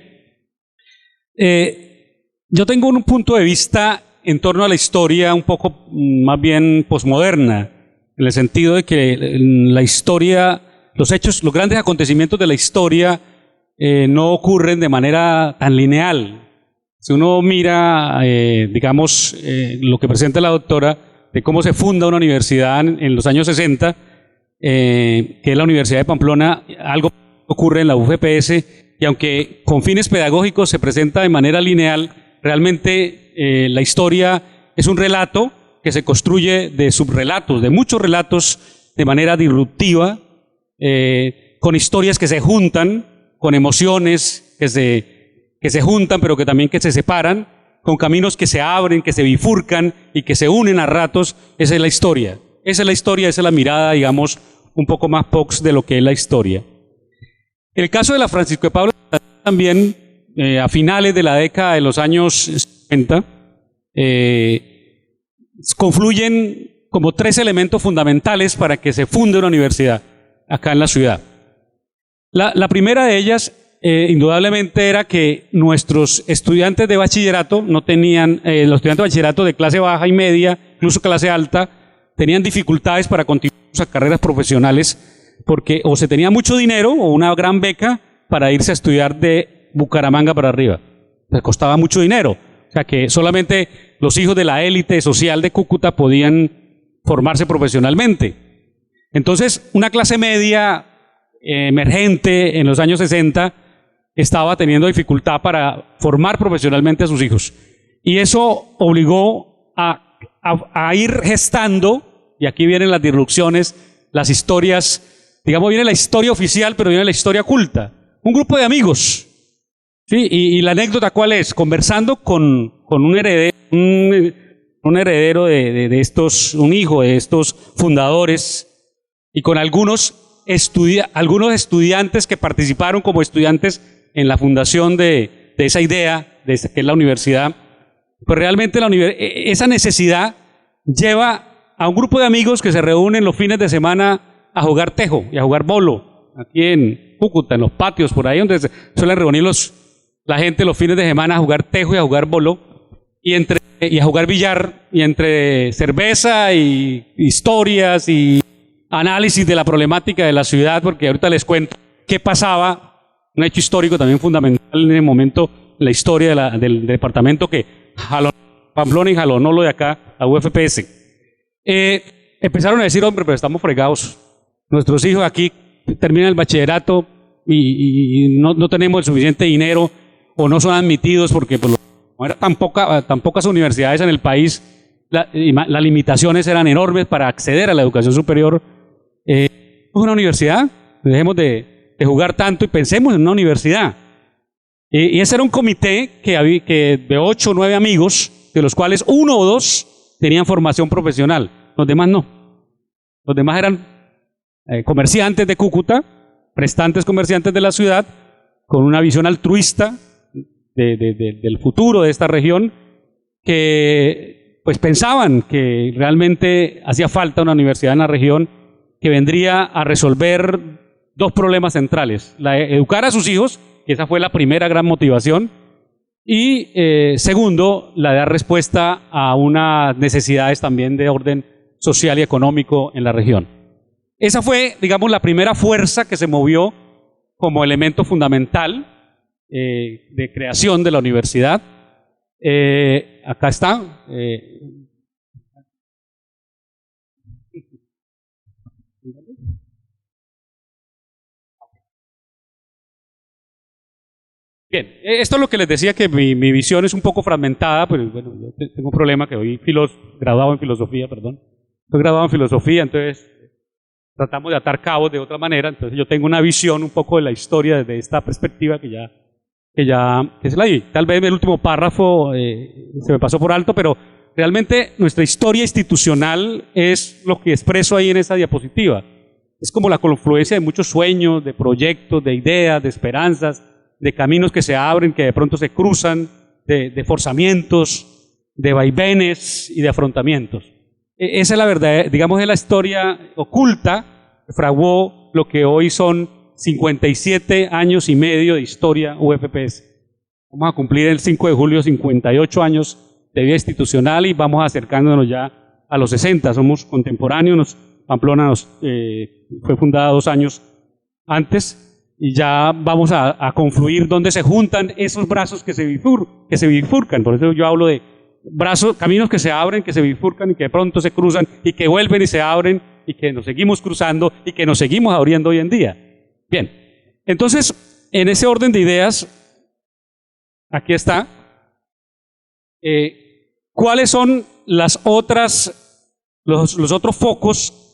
Speaker 3: yo tengo un punto de vista en torno a la historia un poco más bien posmoderna, en el sentido de que la historia, los hechos, los grandes acontecimientos de la historia no ocurren de manera tan lineal. Si uno mira, digamos, lo que presenta la doctora, de cómo se funda una universidad en los años 60, que es la Universidad de Pamplona, algo ocurre en la UFPS, y aunque con fines pedagógicos se presenta de manera lineal, realmente la historia es un relato que se construye de subrelatos, de muchos relatos de manera disruptiva, con historias que se juntan, con emociones que se juntan, pero que también que se separan, con caminos que se abren, que se bifurcan y que se unen a ratos. Esa es la historia. Esa es la historia, esa es la mirada, digamos, un poco más pox de lo que es la historia. El caso de la Francisco de Paula también, a finales de la década de los años 50, confluyen como 3 elementos fundamentales para que se funde una universidad acá en la ciudad. La primera de ellas, indudablemente, era que nuestros estudiantes de bachillerato no tenían, los estudiantes de bachillerato de clase baja y media, incluso clase alta, tenían dificultades para continuar sus carreras profesionales porque o se tenía mucho dinero o una gran beca para irse a estudiar de Bucaramanga para arriba. Les costaba mucho dinero. O sea que solamente los hijos de la élite social de Cúcuta podían formarse profesionalmente. Entonces, una clase media emergente en los años 60 estaba teniendo dificultad para formar profesionalmente a sus hijos. Y eso obligó a ir gestando, y aquí vienen las disrupciones, las historias, digamos, viene la historia oficial, pero viene la historia oculta. Un grupo de amigos. Sí, y la anécdota, ¿cuál es? Conversando con un heredero de estos, un hijo de estos fundadores, y con algunos estudiantes que participaron como estudiantes en la fundación de esa idea, que es la universidad. Pues realmente esa necesidad lleva a un grupo de amigos que se reúnen los fines de semana a jugar tejo y a jugar bolo, aquí en Cúcuta, en los patios, por ahí donde se suelen reunir la gente los fines de semana a jugar tejo y a jugar bolo, y a jugar billar, y entre cerveza y historias y análisis de la problemática de la ciudad, porque ahorita les cuento qué pasaba, un hecho histórico también fundamental en el momento, en la historia del departamento que jaló Pamplona y jalonó lo de acá, la UFPS. Empezaron a decir, hombre, pero estamos fregados. Nuestros hijos aquí terminan el bachillerato y no tenemos el suficiente dinero, o no son admitidos porque pues, no eran tan pocas universidades en el país, las limitaciones eran enormes para acceder a la educación superior. Una universidad, dejemos de jugar tanto y pensemos en una universidad. Y ese era un comité que de 8 o 9 amigos, de los cuales 1 o 2 tenían formación profesional, los demás no. Los demás eran comerciantes de Cúcuta, prestantes comerciantes de la ciudad, con una visión altruista del futuro de esta región, que pues pensaban que realmente hacía falta una universidad en la región que vendría a resolver 2 problemas centrales: educar a sus hijos, que esa fue la primera gran motivación, y segundo, la de dar respuesta a unas necesidades también de orden social y económico en la región. Esa fue, digamos, la primera fuerza que se movió como elemento fundamental de creación de la universidad. Acá está. Bien, esto es lo que les decía, que mi visión es un poco fragmentada, pero bueno, yo tengo un problema que soy graduado en filosofía, perdón. Soy graduado en filosofía, entonces tratamos de atar cabos de otra manera. Entonces yo tengo una visión un poco de la historia desde esta perspectiva que es la vi. Tal vez el último párrafo se me pasó por alto, pero realmente nuestra historia institucional es lo que expreso ahí en esa diapositiva. Es como la confluencia de muchos sueños, de proyectos, de ideas, de esperanzas, de caminos que se abren, que de pronto se cruzan, de forzamientos, de vaivenes y de afrontamientos. Esa es la verdad, digamos, es la historia oculta que fraguó lo que hoy son 57 años y medio de historia UFPS. Vamos a cumplir el 5 de julio 58 años de vida institucional y vamos acercándonos ya a los 60. Somos contemporáneos. Pamplona fue fundada 2 años antes. Y ya vamos a confluir donde se juntan esos brazos que se bifurcan. Por eso yo hablo de caminos que se abren, que se bifurcan y que de pronto se cruzan y que vuelven y se abren y que nos seguimos cruzando y que nos seguimos abriendo hoy en día. Bien, entonces, en ese orden de ideas, aquí está. ¿Cuáles son los otros focos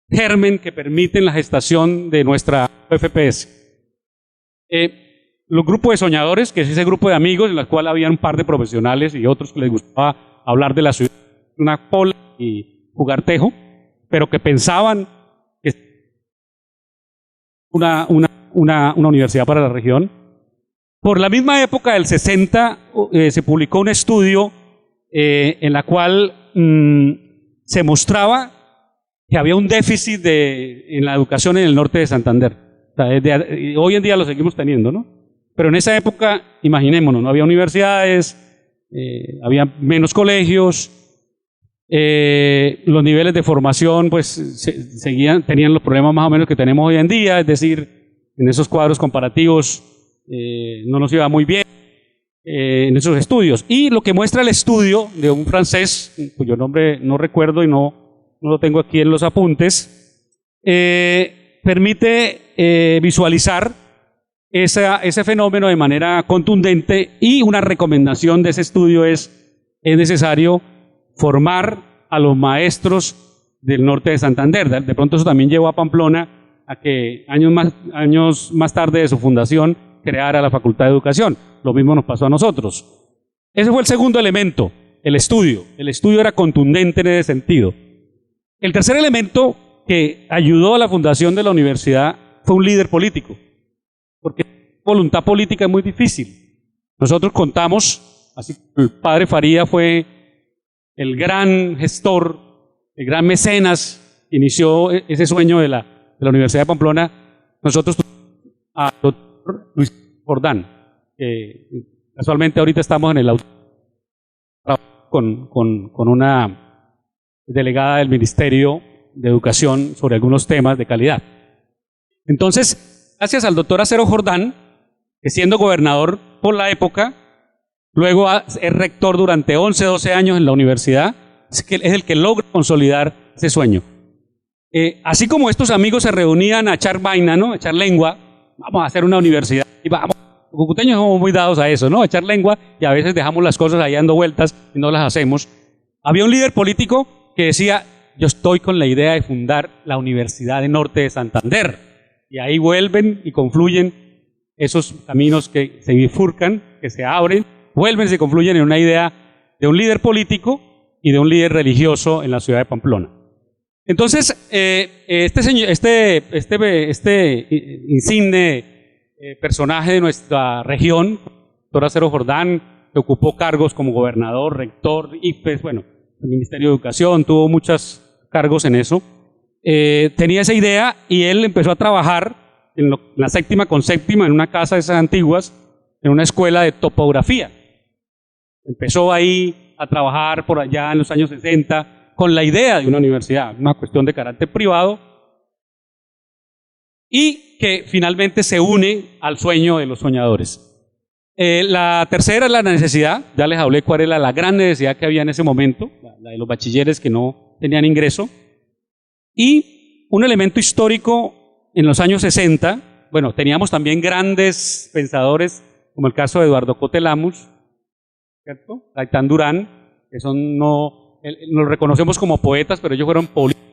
Speaker 3: germen que permiten la gestación de nuestra UFPS? Los grupos de soñadores, que es ese grupo de amigos en el cual había un par de profesionales y otros que les gustaba hablar de la ciudad, una pola y jugar tejo, pero que pensaban que una universidad para la región. Por la misma época del 60 se publicó un estudio en la cual se mostraba que había un déficit en la educación en el norte de Santander. O sea, hoy en día lo seguimos teniendo, ¿no? Pero en esa época, imaginémonos, no había universidades, había menos colegios, los niveles de formación pues tenían los problemas más o menos que tenemos hoy en día, es decir, en esos cuadros comparativos no nos iba muy bien en esos estudios. Y lo que muestra el estudio de un francés, cuyo nombre no recuerdo y no lo tengo aquí en los apuntes, permite visualizar ese fenómeno de manera contundente, y una recomendación de ese estudio es necesario formar a los maestros del norte de Santander. De pronto eso también llevó a Pamplona a que años más tarde de su fundación creara la Facultad de Educación. Lo mismo nos pasó a nosotros. Ese fue el segundo elemento, el estudio. El estudio era contundente en ese sentido. El tercer elemento que ayudó a la fundación de la universidad fue un líder político, porque voluntad política es muy difícil. Nosotros contamos, así el padre Faría fue el gran gestor, el gran mecenas, inició ese sueño de la Universidad de Pamplona. Nosotros tuvimos al doctor Luis Jordán, que casualmente ahorita estamos en el con una delegada del Ministerio de Educación sobre algunos temas de calidad. Entonces, gracias al doctor Acero Jordán, que siendo gobernador por la época, luego es rector durante 11, 12 años en la universidad, es el que logra consolidar ese sueño. Así como estos amigos se reunían a echar vaina, ¿no? A echar lengua, vamos a hacer una universidad, y vamos, los cucuteños somos muy dados a eso, ¿no? A echar lengua, y a veces dejamos las cosas ahí dando vueltas y no las hacemos. Había un líder político que decía, yo estoy con la idea de fundar la Universidad de Norte de Santander. Y ahí vuelven y confluyen esos caminos que se bifurcan, que se abren, vuelven y se confluyen en una idea de un líder político y de un líder religioso en la ciudad de Pamplona. Entonces, este insigne personaje de nuestra región, doctor Acero Jordán, que ocupó cargos como gobernador, rector, IFES, bueno, el Ministerio de Educación, tuvo muchos cargos en eso, tenía esa idea y él empezó a trabajar en la séptima con séptima, en una casa de esas antiguas, en una escuela de topografía. Empezó ahí a trabajar por allá en los años 60 con la idea de una universidad, una cuestión de carácter privado, y que finalmente se une al sueño de los soñadores. La tercera es la necesidad, ya les hablé cuál era la gran necesidad que había en ese momento, la de los bachilleres que no tenían ingreso, y un elemento histórico en los años 60, bueno, teníamos también grandes pensadores, como el caso de Eduardo Cote Lamus, ¿cierto? Gaitán Durán, que nos reconocemos como poetas, pero ellos fueron políticos,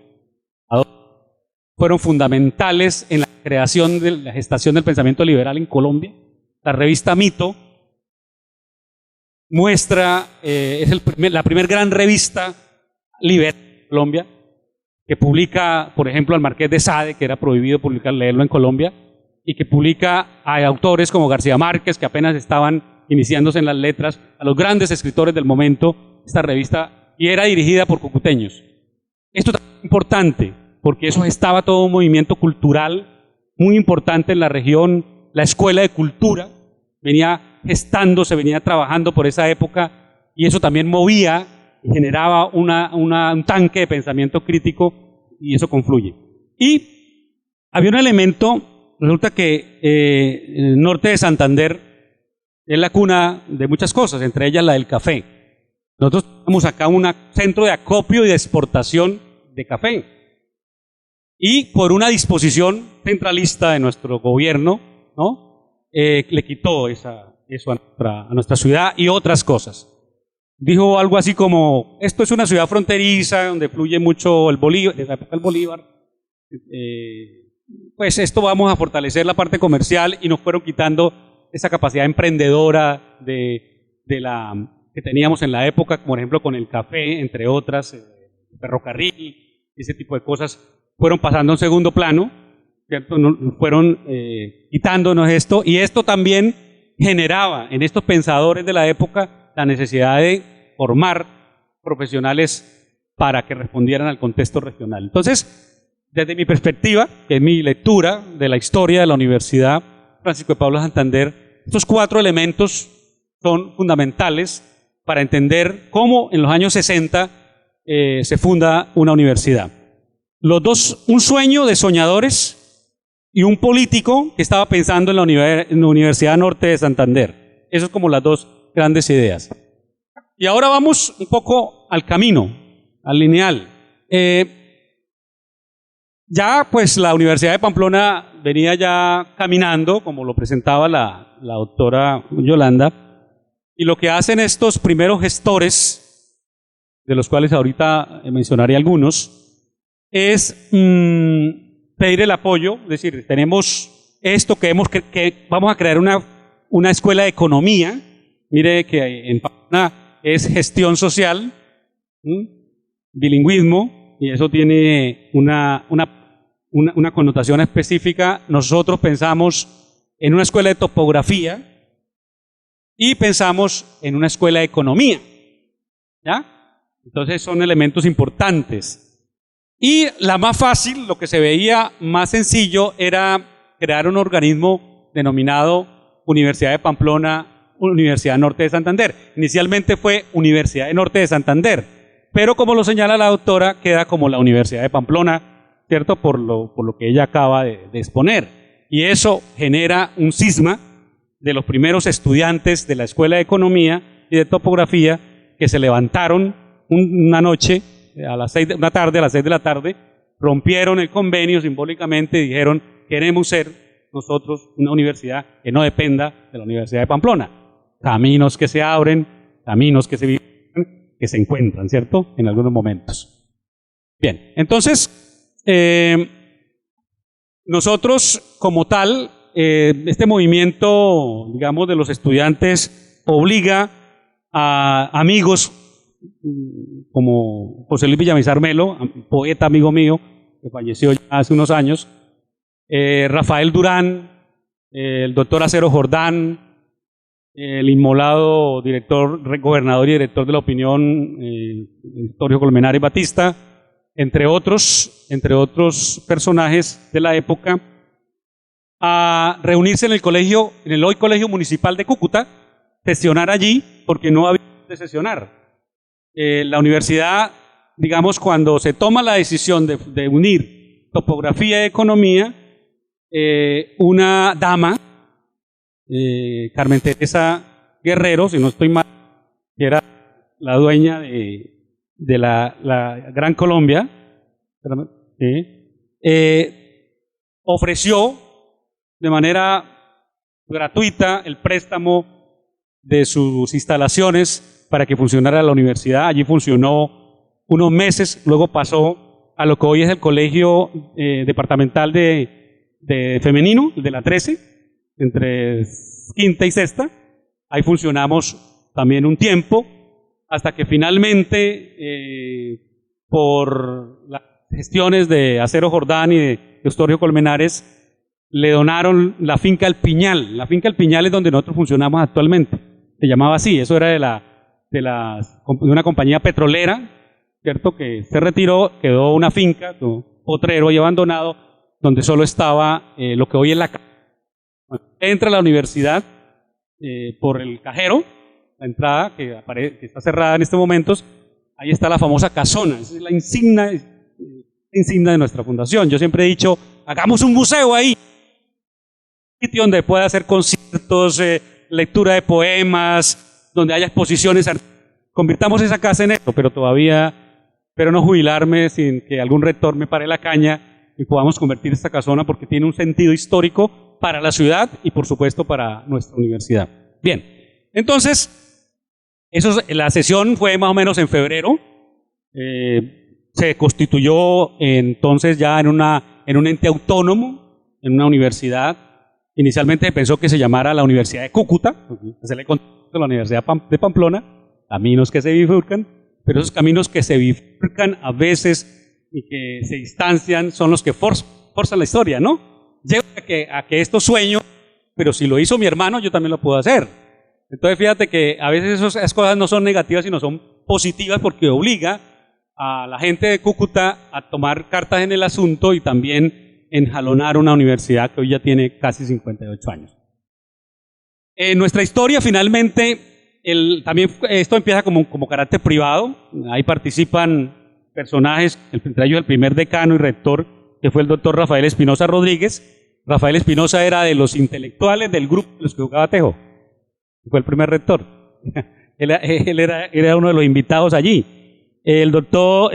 Speaker 3: fueron fundamentales en la creación de la gestación del pensamiento liberal en Colombia. La revista Mito muestra, es la primera gran revista liberal de Colombia, que publica, por ejemplo, al Marqués de Sade, que era prohibido leerlo en Colombia, y que publica a autores como García Márquez, que apenas estaban iniciándose en las letras, a los grandes escritores del momento, esta revista, y era dirigida por cucuteños. Esto es importante, porque eso estaba todo un movimiento cultural muy importante en la región, la Escuela de Cultura venía gestándose, venía trabajando por esa época, y eso también movía y generaba un tanque de pensamiento crítico, y eso confluye. Y había un elemento, resulta que el norte de Santander es la cuna de muchas cosas, entre ellas la del café. Nosotros tenemos acá un centro de acopio y de exportación de café. Y por una disposición centralista de nuestro gobierno, ¿no? Le quitó eso a nuestra ciudad y otras cosas. Dijo algo así como, esto es una ciudad fronteriza donde fluye mucho el Bolívar, de la época del Bolívar, pues esto vamos a fortalecer la parte comercial, y nos fueron quitando esa capacidad emprendedora que teníamos en la época, por ejemplo con el café, entre otras, ferrocarril, ese tipo de cosas, fueron pasando a un segundo plano, ¿cierto? Fueron quitándonos esto, y esto también generaba en estos pensadores de la época la necesidad de formar profesionales para que respondieran al contexto regional. Entonces, desde mi perspectiva, que es mi lectura de la historia de la Universidad Francisco de Paula Santander, estos 4 elementos son fundamentales para entender cómo en los años 60 se funda una universidad. Los dos, un sueño de soñadores y un político que estaba pensando en la Universidad Norte de Santander. Esas son como las dos grandes ideas. Y ahora vamos un poco al camino, al lineal. Ya pues la Universidad de Pamplona venía ya caminando, como lo presentaba la doctora Yolanda, y lo que hacen estos primeros gestores, de los cuales ahorita mencionaré algunos, es pedir el apoyo, es decir, tenemos esto que vamos a crear una escuela de economía. Mire que en Pamplona es gestión social, bilingüismo, y eso tiene una connotación específica. Nosotros pensamos en una escuela de topografía y pensamos en una escuela de economía, ¿ya? Entonces son elementos importantes. Y la más fácil, lo que se veía más sencillo, era crear un organismo denominado Universidad de Pamplona, Universidad Norte de Santander. Inicialmente fue Universidad de Norte de Santander, pero como lo señala la doctora, queda como la Universidad de Pamplona, ¿cierto? Por lo que ella acaba de exponer. Y eso genera un cisma de los primeros estudiantes de la Escuela de Economía y de Topografía, que se levantaron una noche, una tarde, a las 6 de la tarde, rompieron el convenio simbólicamente y dijeron, queremos ser nosotros una universidad que no dependa de la Universidad de Pamplona. Caminos que se abren, caminos que se viven, que se encuentran, ¿cierto? En algunos momentos. Bien, entonces, nosotros como tal, este movimiento, digamos, de los estudiantes obliga a amigos como José Luis Villamizar Melo, poeta amigo mío, que falleció ya hace unos años, Rafael Durán, el doctor Acero Jordán, el inmolado gobernador y director de la Opinión, Vittorio Colmenares Batista, entre otros personajes de la época, a reunirse en el hoy Colegio Municipal de Cúcuta, sesionar allí, porque no había de sesionar. La universidad, digamos, cuando se toma la decisión de unir topografía y economía, una dama, Carmen Teresa Guerrero, si no estoy mal, que era la dueña de la Gran Colombia, ofreció de manera gratuita el préstamo de sus instalaciones para que funcionara la universidad. Allí funcionó unos meses, luego pasó a lo que hoy es el Colegio Departamental de Femenino, de la 13, entre quinta y sexta. Ahí funcionamos también un tiempo, hasta que finalmente, por las gestiones de Acero Jordán y de Eustorio Colmenares, le donaron la finca El Piñal. La finca El Piñal es donde nosotros funcionamos actualmente. Se llamaba así, eso era de una compañía petrolera, ¿cierto? Que se retiró, quedó una finca, un potrero ahí abandonado, donde solo estaba lo que hoy es la casa. Entra a la universidad por el cajero, la entrada que está cerrada en estos momentos, ahí está la famosa casona, esa es la insignia de nuestra fundación. Yo siempre he dicho, hagamos un museo ahí, un sitio donde pueda hacer conciertos, lectura de poemas, donde haya exposiciones, convirtamos esa casa en eso, pero todavía espero no jubilarme sin que algún rector me pare la caña y podamos convertir esta casona, porque tiene un sentido histórico para la ciudad y por supuesto para nuestra universidad. Bien, entonces, la sesión fue más o menos en febrero, se constituyó entonces ya en un ente autónomo, en una universidad. Inicialmente se pensó que se llamara la Universidad de Cúcuta, se le contó a la Universidad de Pamplona, caminos que se bifurcan, pero esos caminos que se bifurcan a veces y que se distancian son los que forzan la historia, ¿no? Llego a que esto sueño, pero si lo hizo mi hermano, yo también lo puedo hacer. Entonces fíjate que a veces esas cosas no son negativas, sino son positivas, porque obliga a la gente de Cúcuta a tomar cartas en el asunto y también enjalonar una universidad que hoy ya tiene casi 58 años. En nuestra historia, finalmente, también esto empieza como carácter privado. Ahí participan personajes, entre ellos el primer decano y rector, que fue el doctor Rafael Espinosa Rodríguez. Rafael Espinosa era de los intelectuales del grupo de los que jugaba tejo. Fue el primer rector. Él era uno de los invitados allí. El doctor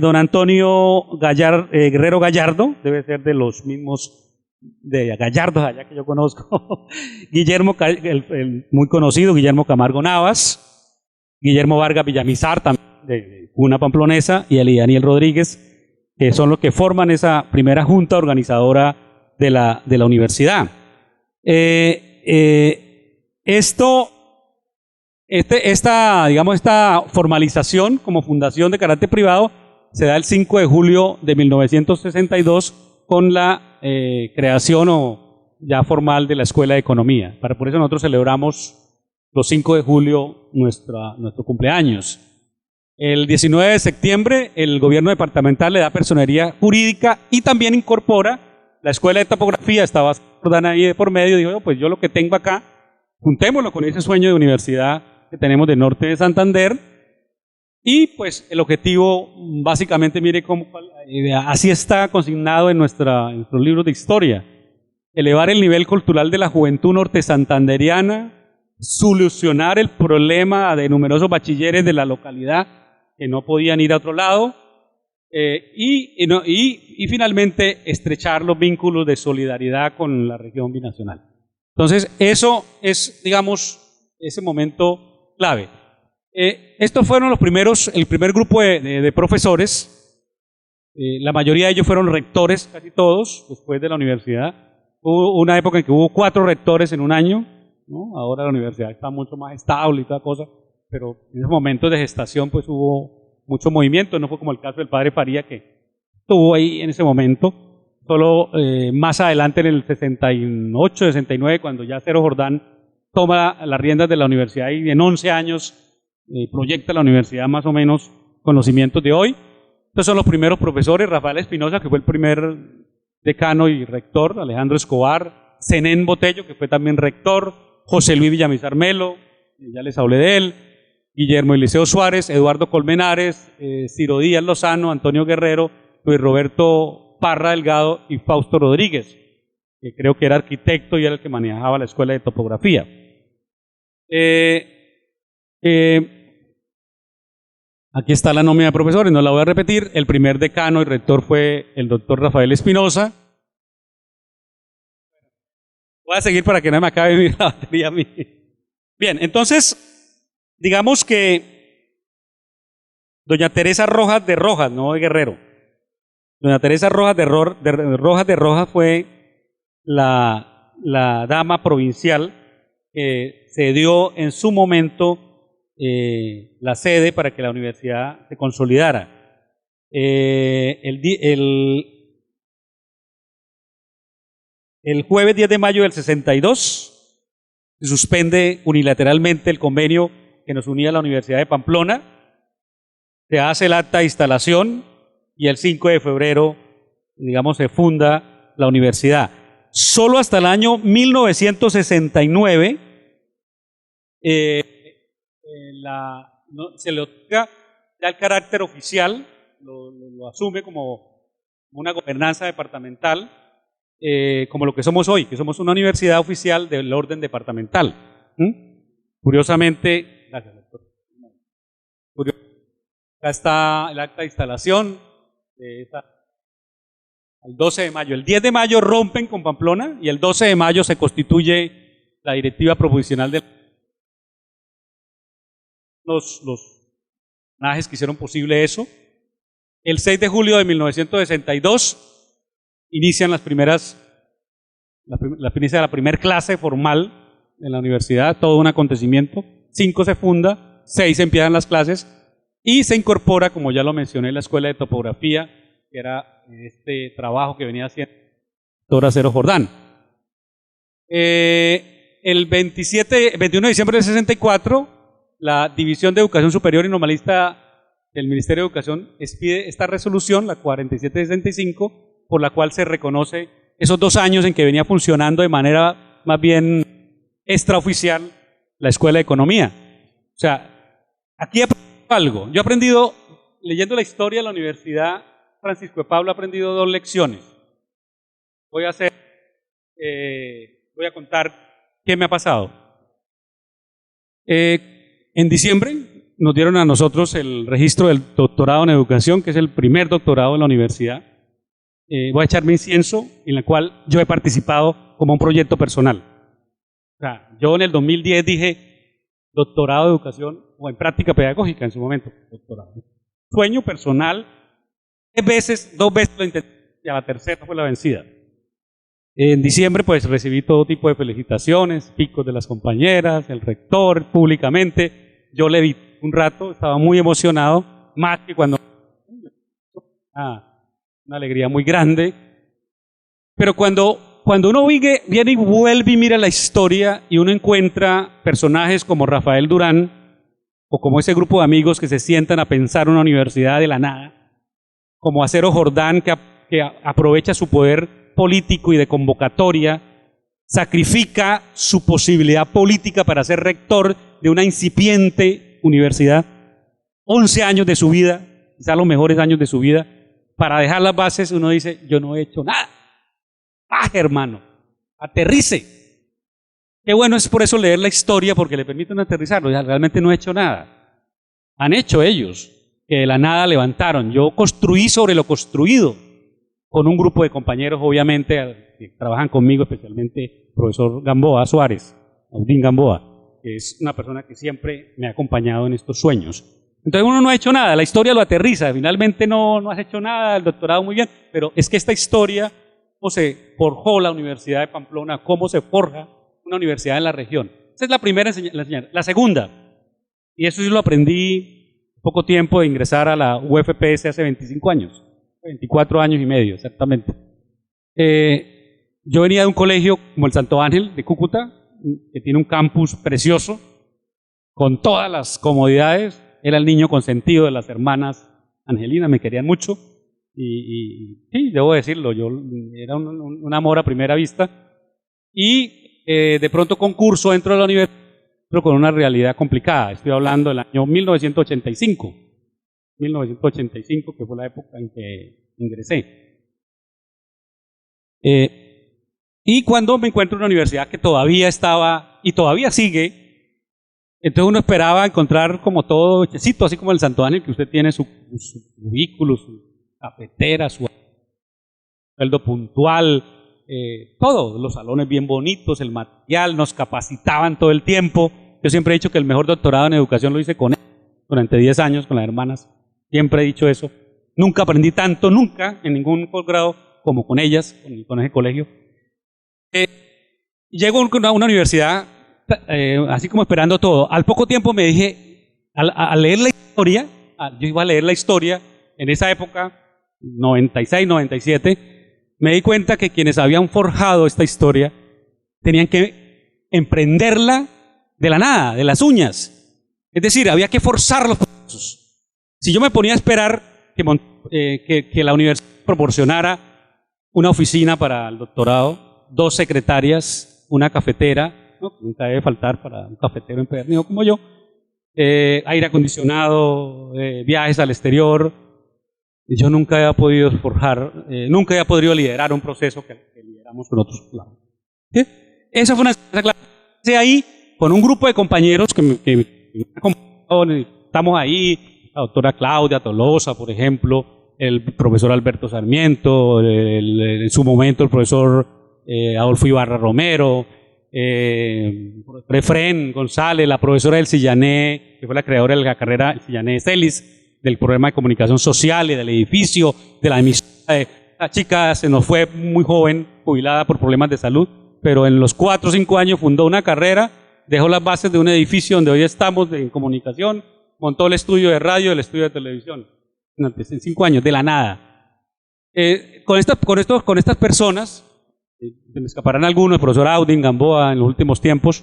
Speaker 3: don Antonio Guerrero Gallardo, debe ser de los mismos de Gallardo allá que yo conozco. Guillermo, el muy conocido Guillermo Camargo Navas, Guillermo Vargas Villamizar, también de una pamplonesa, y Eli Daniel Rodríguez, que son los que forman esa primera junta organizadora de la universidad. Esta formalización como fundación de carácter privado se da el 5 de julio de 1962 con la creación ya formal de la Escuela de Economía. Por eso nosotros celebramos los 5 de julio nuestro cumpleaños. El 19 de septiembre el gobierno departamental le da personería jurídica y también incorpora la Escuela de Topografía. Estaba Jordán ahí de por medio y dijo, pues yo lo que tengo acá, juntémoslo con ese sueño de universidad que tenemos del norte de Santander. Y pues el objetivo, básicamente, mire cómo así está consignado en nuestros libros de historia: elevar el nivel cultural de la juventud norte santanderiana, solucionar el problema de numerosos bachilleres de la localidad que no podían ir a otro lado, y finalmente estrechar los vínculos de solidaridad con la región binacional. Entonces, eso es, digamos, ese momento clave. Estos fueron el primer grupo de profesores. La mayoría de ellos fueron rectores, casi todos, después de la universidad. Hubo una época en que hubo 4 rectores en un año, ¿no? Ahora la universidad está mucho más estable y toda cosa, pero en esos momentos de gestación pues hubo mucho movimiento, no fue como el caso del padre Faría, que estuvo ahí en ese momento. Solo más adelante, en el 68, 69, cuando ya Cero Jordán toma las riendas de la universidad y en 11 años proyecta la universidad más o menos con los cimientos de hoy. Estos son los primeros profesores: Rafael Espinosa, que fue el primer decano y rector; Alejandro Escobar; Zenén Botello, que fue también rector; José Luis Villamizar Melo, ya les hablé de él; Guillermo Eliseo Suárez; Eduardo Colmenares; Ciro Díaz Lozano; Antonio Guerrero; Luis Roberto Parra Delgado y Fausto Rodríguez, que creo que era arquitecto y era el que manejaba la escuela de topografía. Aquí está la nómina de profesores, no la voy a repetir. El primer decano y rector fue el doctor Rafael Espinosa. Voy a seguir para que no me acabe la batería a mí. Bien, entonces, digamos que doña Teresa Rojas de Rojas, no de Guerrero. Doña Teresa Rojas de Rojas fue la dama provincial que cedió en su momento la sede para que la universidad se consolidara. El jueves 10 de mayo del 62 se suspende unilateralmente el convenio que nos unía a la Universidad de Pamplona, se hace el acta de instalación y el 5 de febrero, digamos, se funda la universidad. Solo hasta el año 1969 se le otorga ya el carácter oficial, lo asume como una gobernanza departamental, como lo que somos hoy, que somos una universidad oficial del orden departamental. Curiosamente, gracias, doctor. Acá está el acta de instalación de esta, el 12 de mayo. El 10 de mayo rompen con Pamplona y el 12 de mayo se constituye la directiva provisional de los personajes que hicieron posible eso. El 6 de julio de 1962 inician la primera clase formal en la universidad, todo un acontecimiento. 5 se funda, 6 empiezan las clases y se incorpora, como ya lo mencioné, la escuela de topografía, que era este trabajo que venía haciendo el doctor Cero Jordán. El 21 de diciembre del 64, la División de Educación Superior y Normalista del Ministerio de Educación expide esta resolución, la 4765, por la cual se reconoce esos 2 años en que venía funcionando de manera más bien extraoficial la Escuela de Economía. O sea, aquí he aprendido algo. Yo he aprendido, leyendo la historia de la Universidad Francisco de Pablo, he aprendido 2 lecciones. Voy a contar qué me ha pasado. En diciembre nos dieron a nosotros el registro del doctorado en educación, que es el primer doctorado de la universidad. Voy a echarme incienso, en la cual yo he participado como un proyecto personal. O sea, yo en el 2010 dije doctorado de educación o en práctica pedagógica en su momento, doctorado. Sueño personal, 2 veces lo intenté y a la tercera fue la vencida. En diciembre pues recibí todo tipo de felicitaciones, picos de las compañeras, el rector, públicamente. Yo le vi un rato, estaba muy emocionado, más que cuando... una alegría muy grande. Pero cuando uno viene y vuelve y mira la historia y uno encuentra personajes como Rafael Durán o como ese grupo de amigos que se sientan a pensar una universidad de la nada, como Cero Jordán que aprovecha su poder político y de convocatoria, sacrifica su posibilidad política para ser rector de una incipiente universidad, 11 años de su vida, quizá los mejores años de su vida, para dejar las bases. Uno dice, yo no he hecho nada. Hermano, aterrice. Qué bueno es por eso leer la historia, porque le permiten aterrizarlo. Ya realmente no he hecho nada. Han hecho ellos, que de la nada levantaron. Yo construí sobre lo construido, con un grupo de compañeros, obviamente, que trabajan conmigo, especialmente el profesor Gamboa Suárez, Audín Gamboa. que es una persona que siempre me ha acompañado en estos sueños. Entonces uno no ha hecho nada, la historia lo aterriza, finalmente no has hecho nada, el doctorado muy bien, pero es que esta historia, cómo se forjó la Universidad de Pamplona, cómo se forja una universidad en la región. Esa es la primera enseñanza. La segunda, y eso sí lo aprendí poco tiempo de ingresar a la UFPS hace 25 años, 24 años y medio exactamente. Yo venía de un colegio como el Santo Ángel de Cúcuta, que tiene un campus precioso, con todas las comodidades. Era el niño consentido de las hermanas Angelina, me querían mucho. Y sí, debo decirlo, yo era un amor a primera vista. Y de pronto concurso dentro de la universidad, pero con una realidad complicada. Estoy hablando del año 1985. 1985, que fue la época en que ingresé. Y cuando me encuentro en una universidad que todavía estaba y todavía sigue, entonces uno esperaba encontrar como todo hechecito, así como el Santo Ángel, que usted tiene su cubículo, su cafetera, su sueldo puntual, todo, los salones bien bonitos, el material, nos capacitaban todo el tiempo. Yo siempre he dicho que el mejor doctorado en educación lo hice con él, durante 10 años, con las hermanas. Siempre he dicho eso. Nunca aprendí tanto, nunca, en ningún posgrado, como con ellas, con ese colegio. Llego a una universidad, así como esperando todo. Al poco tiempo me dije, al leer la historia, yo iba a leer la historia, en esa época, 96, 97, me di cuenta que quienes habían forjado esta historia tenían que emprenderla de la nada, de las uñas. Es decir, había que forzar los procesos. Si yo me ponía a esperar que la universidad proporcionara una oficina para el doctorado, 2 secretarias, una cafetera, ¿no? Nunca debe faltar para un cafetero empedernido como yo, aire acondicionado, viajes al exterior. Yo nunca había podido forjar, nunca había podido liderar un proceso que lideramos con otros planos. ¿Sí? Esa fue una clase. Ahí, con un grupo de compañeros que me acompañaron, estamos ahí, la doctora Claudia Tolosa, por ejemplo, el profesor Alberto Sarmiento, en su momento el profesor Adolfo Ibarra Romero, Efrén González, la profesora del Sillané, que fue la creadora de la carrera Sillané Celis, del programa de comunicación social y del edificio, de la emisora. La chica se nos fue muy joven, jubilada por problemas de salud, pero en los 4 o 5 años fundó una carrera, dejó las bases de un edificio donde hoy estamos en comunicación, montó el estudio de radio, el estudio de televisión, en 5 años, de la nada. Con estas personas, se me escaparán algunos, el profesor Audin, Gamboa, en los últimos tiempos,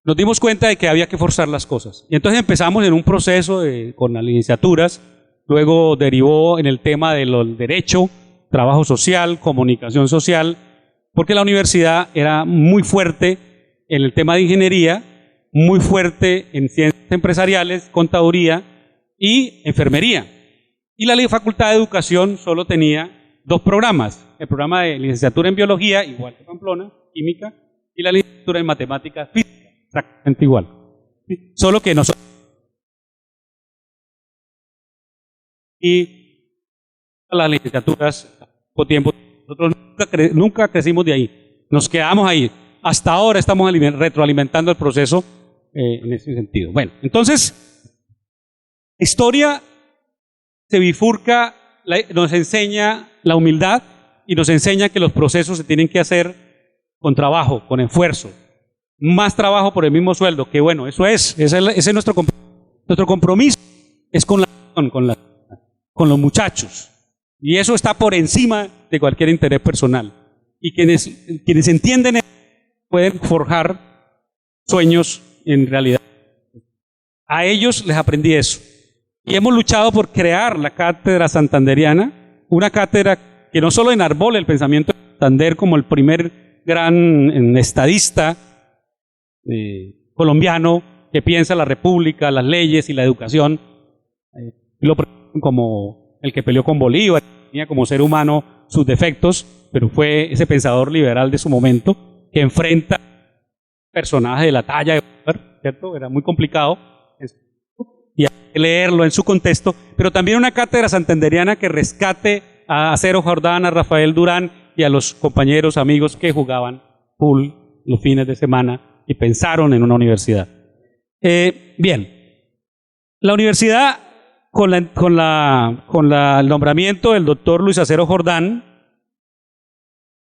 Speaker 3: nos dimos cuenta de que había que forzar las cosas. Y entonces empezamos en un proceso con las licenciaturas, luego derivó en el tema del derecho, trabajo social, comunicación social, porque la universidad era muy fuerte en el tema de ingeniería, muy fuerte en ciencias empresariales, contaduría y enfermería. Y la Facultad de Educación solo tenía 2 programas, el programa de licenciatura en biología, igual que Pamplona, química, y la licenciatura en matemáticas físicas. Exactamente igual. Solo que nosotros y las licenciaturas poco tiempo, nosotros nunca crecimos de ahí. Nos quedamos ahí. Hasta ahora estamos retroalimentando el proceso en ese sentido. Bueno, entonces, la historia se bifurca, nos enseña la humildad y nos enseña que los procesos se tienen que hacer con trabajo, con esfuerzo. Más trabajo por el mismo sueldo, que bueno, ese es nuestro compromiso, es con los muchachos. Y eso está por encima de cualquier interés personal. Y quienes entienden eso pueden forjar sueños en realidad. A ellos les aprendí eso. Y hemos luchado por crear la Cátedra Santanderiana, una cátedra que no solo enarbole el pensamiento de Santander como el primer gran estadista colombiano que piensa la república, las leyes y la educación, lo como el que peleó con Bolívar, tenía como ser humano sus defectos, pero fue ese pensador liberal de su momento que enfrenta personajes de la talla de Bolívar, ¿cierto? Era muy complicado y hay que leerlo en su contexto, pero también una cátedra santanderiana que rescate a Acero Jordán, a Rafael Durán y a los compañeros, amigos que jugaban pool los fines de semana y pensaron en una universidad. Bien, la universidad, con el nombramiento del doctor Luis Acero Jordán,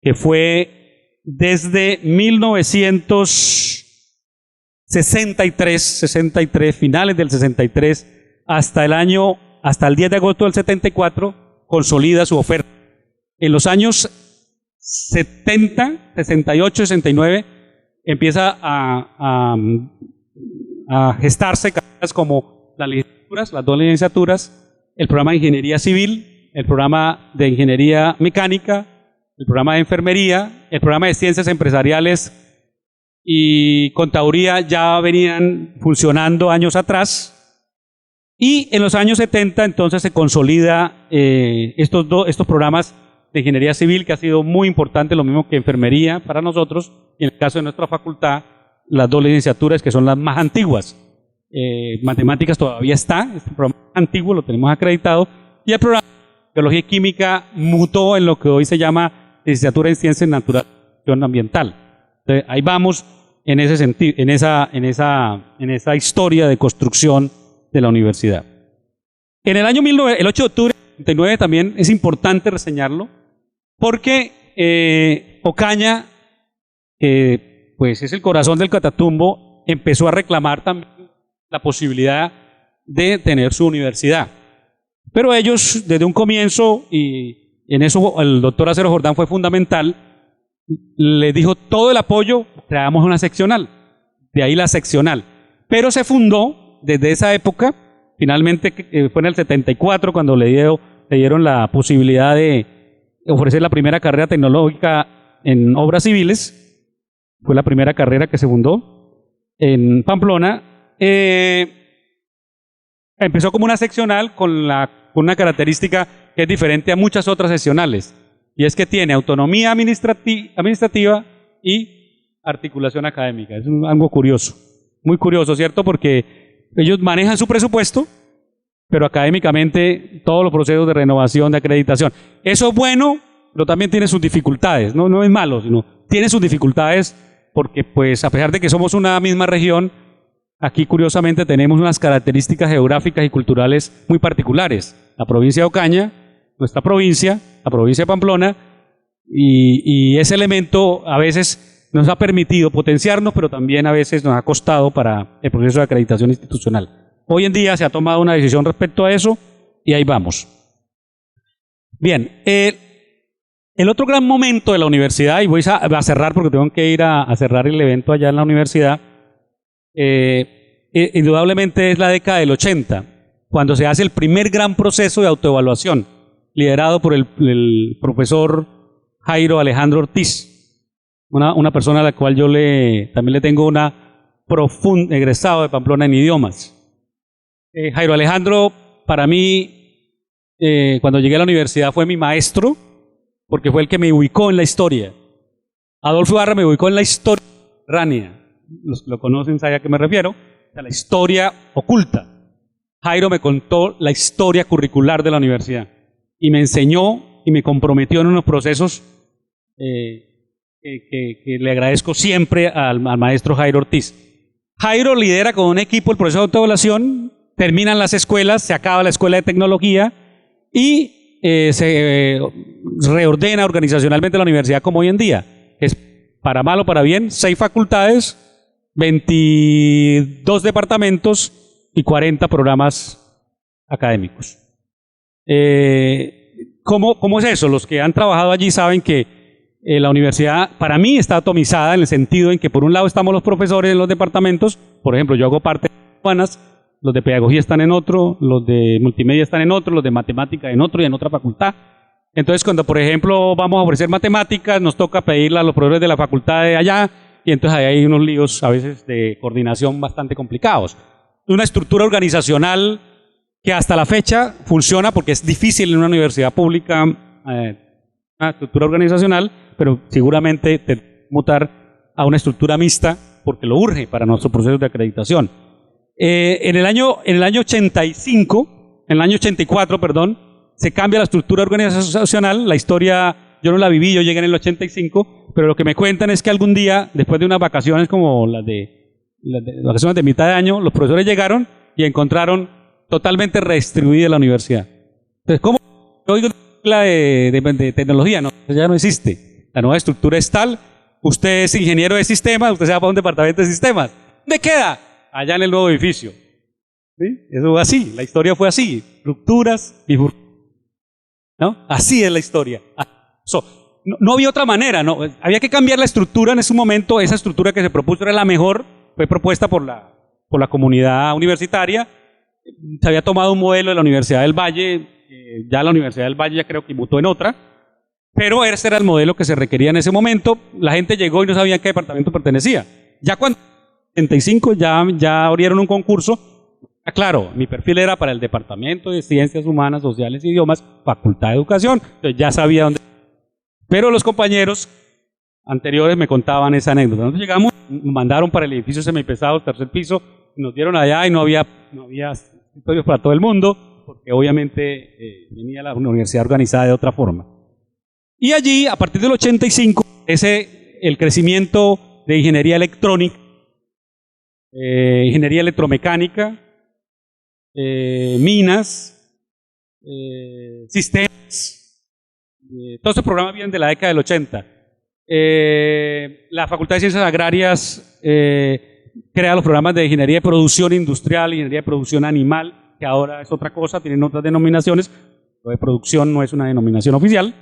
Speaker 3: que fue desde 1963, finales del 63, hasta el 10 de agosto del 74, consolida su oferta. En los años 70, 68, 69, empieza a gestarse carreras como las licenciaturas, las 2 licenciaturas, el programa de ingeniería civil, el programa de ingeniería mecánica, el programa de enfermería, el programa de ciencias empresariales y contaduría ya venían funcionando años atrás. Y en los años 70 entonces se consolida estos programas de ingeniería civil, que ha sido muy importante, lo mismo que enfermería para nosotros, y en el caso de nuestra facultad, las 2 licenciaturas que son las más antiguas. Matemáticas todavía está, este programa antiguo lo tenemos acreditado, y el programa de biología y química mutó en lo que hoy se llama licenciatura en ciencias naturales y ambiental. Entonces, ahí vamos en ese sentido, en esa historia de construcción de la universidad. En el año el 8 de octubre de 1999 también es importante reseñarlo, porque Ocaña, pues es el corazón del Catatumbo, empezó a reclamar también la posibilidad de tener su universidad. Pero ellos, desde un comienzo, y en eso el doctor Acero Jordán fue fundamental, les dijo todo el apoyo, creamos una seccional, de ahí la seccional. Pero se fundó desde esa época, finalmente fue en el 74 cuando le dieron la posibilidad de ofrecer la primera carrera tecnológica en obras civiles, fue la primera carrera que se fundó en Pamplona. Empezó como una seccional con una característica que es diferente a muchas otras seccionales, y es que tiene autonomía administrativa y articulación académica. Es algo curioso, muy curioso, ¿cierto? Porque ellos manejan su presupuesto, pero académicamente todos los procesos de renovación, de acreditación. Eso es bueno, pero también tiene sus dificultades. No es malo, sino tiene sus dificultades porque, pues, a pesar de que somos una misma región, aquí curiosamente tenemos unas características geográficas y culturales muy particulares. La provincia de Ocaña, nuestra provincia, la provincia de Pamplona, y ese elemento a veces nos ha permitido potenciarnos, pero también a veces nos ha costado para el proceso de acreditación institucional. Hoy en día se ha tomado una decisión respecto a eso y ahí vamos. Bien, el otro gran momento de la universidad, y voy a cerrar porque tengo que ir a cerrar el evento allá en la universidad, indudablemente es la década del 80, cuando se hace el primer gran proceso de autoevaluación, liderado por el profesor Jairo Alejandro Ortiz, una persona a la cual yo también le tengo una profunda, egresado de Pamplona en idiomas. Jairo Alejandro, para mí, cuando llegué a la universidad fue mi maestro, porque fue el que me ubicó en la historia. Adolfo Ibarra me ubicó en la historia mediterránea. Los que lo conocen saben a qué me refiero, a la historia oculta. Jairo me contó la historia curricular de la universidad y me enseñó y me comprometió en unos procesos que le agradezco siempre al maestro Jairo Ortiz. Jairo lidera con un equipo el proceso de autoevaluación, terminan las escuelas, se acaba la escuela de tecnología y se reordena organizacionalmente la universidad como hoy en día. Es, para mal o para bien, 6 facultades, 22 departamentos y 40 programas académicos. ¿Cómo es eso? Los que han trabajado allí saben que la universidad para mí está atomizada en el sentido en que por un lado estamos los profesores en los departamentos, por ejemplo yo hago parte de humanas, los de pedagogía están en otro, los de multimedia están en otro, los de matemática en otro y en otra facultad. Entonces cuando por ejemplo vamos a ofrecer matemáticas nos toca pedirle a los profesores de la facultad de allá y entonces ahí hay unos líos a veces de coordinación bastante complicados. Una estructura organizacional que hasta la fecha funciona porque es difícil en una universidad pública una estructura organizacional, pero seguramente te mutar a una estructura mixta porque lo urge para nuestros procesos de acreditación. En el año 84, perdón, se cambia la estructura organizacional. La historia yo no la viví, yo llegué en el 85, pero lo que me cuentan es que algún día, después de unas vacaciones como las de las vacaciones de mitad de año, los profesores llegaron y encontraron totalmente redistribuida la universidad. Entonces, ¿cómo yo digo la de tecnología? No, ya no existe. La nueva estructura es tal, usted es ingeniero de sistemas, usted se va para un departamento de sistemas. ¿Dónde queda? Allá en el nuevo edificio. ¿Sí? Eso fue así, la historia fue así, estructuras y ¿no? Así es la historia. No había otra manera, no, había que cambiar la estructura en ese momento. Esa estructura que se propuso era la mejor, fue propuesta por la comunidad universitaria. Se había tomado un modelo de la Universidad del Valle, ya la Universidad del Valle ya creo que mutó en otra, pero ese era el modelo que se requería en ese momento. La gente llegó y no sabía a qué departamento pertenecía. Ya cuando en 1975 ya abrieron un concurso. Claro, mi perfil era para el Departamento de Ciencias Humanas, Sociales y Idiomas, Facultad de Educación, entonces ya sabía dónde. Pero los compañeros anteriores me contaban esa anécdota. Nosotros llegamos, nos mandaron para el edificio semipesado, tercer piso, nos dieron allá y no había escritorios para todo el mundo, porque obviamente venía la universidad organizada de otra forma. Y allí, a partir del 85, el crecimiento de ingeniería electrónica, ingeniería electromecánica, minas, sistemas, todos esos programas vienen de la década del 80. La Facultad de Ciencias Agrarias crea los programas de ingeniería de producción industrial, ingeniería de producción animal, que ahora es otra cosa, tienen otras denominaciones. Lo de producción no es una denominación oficial.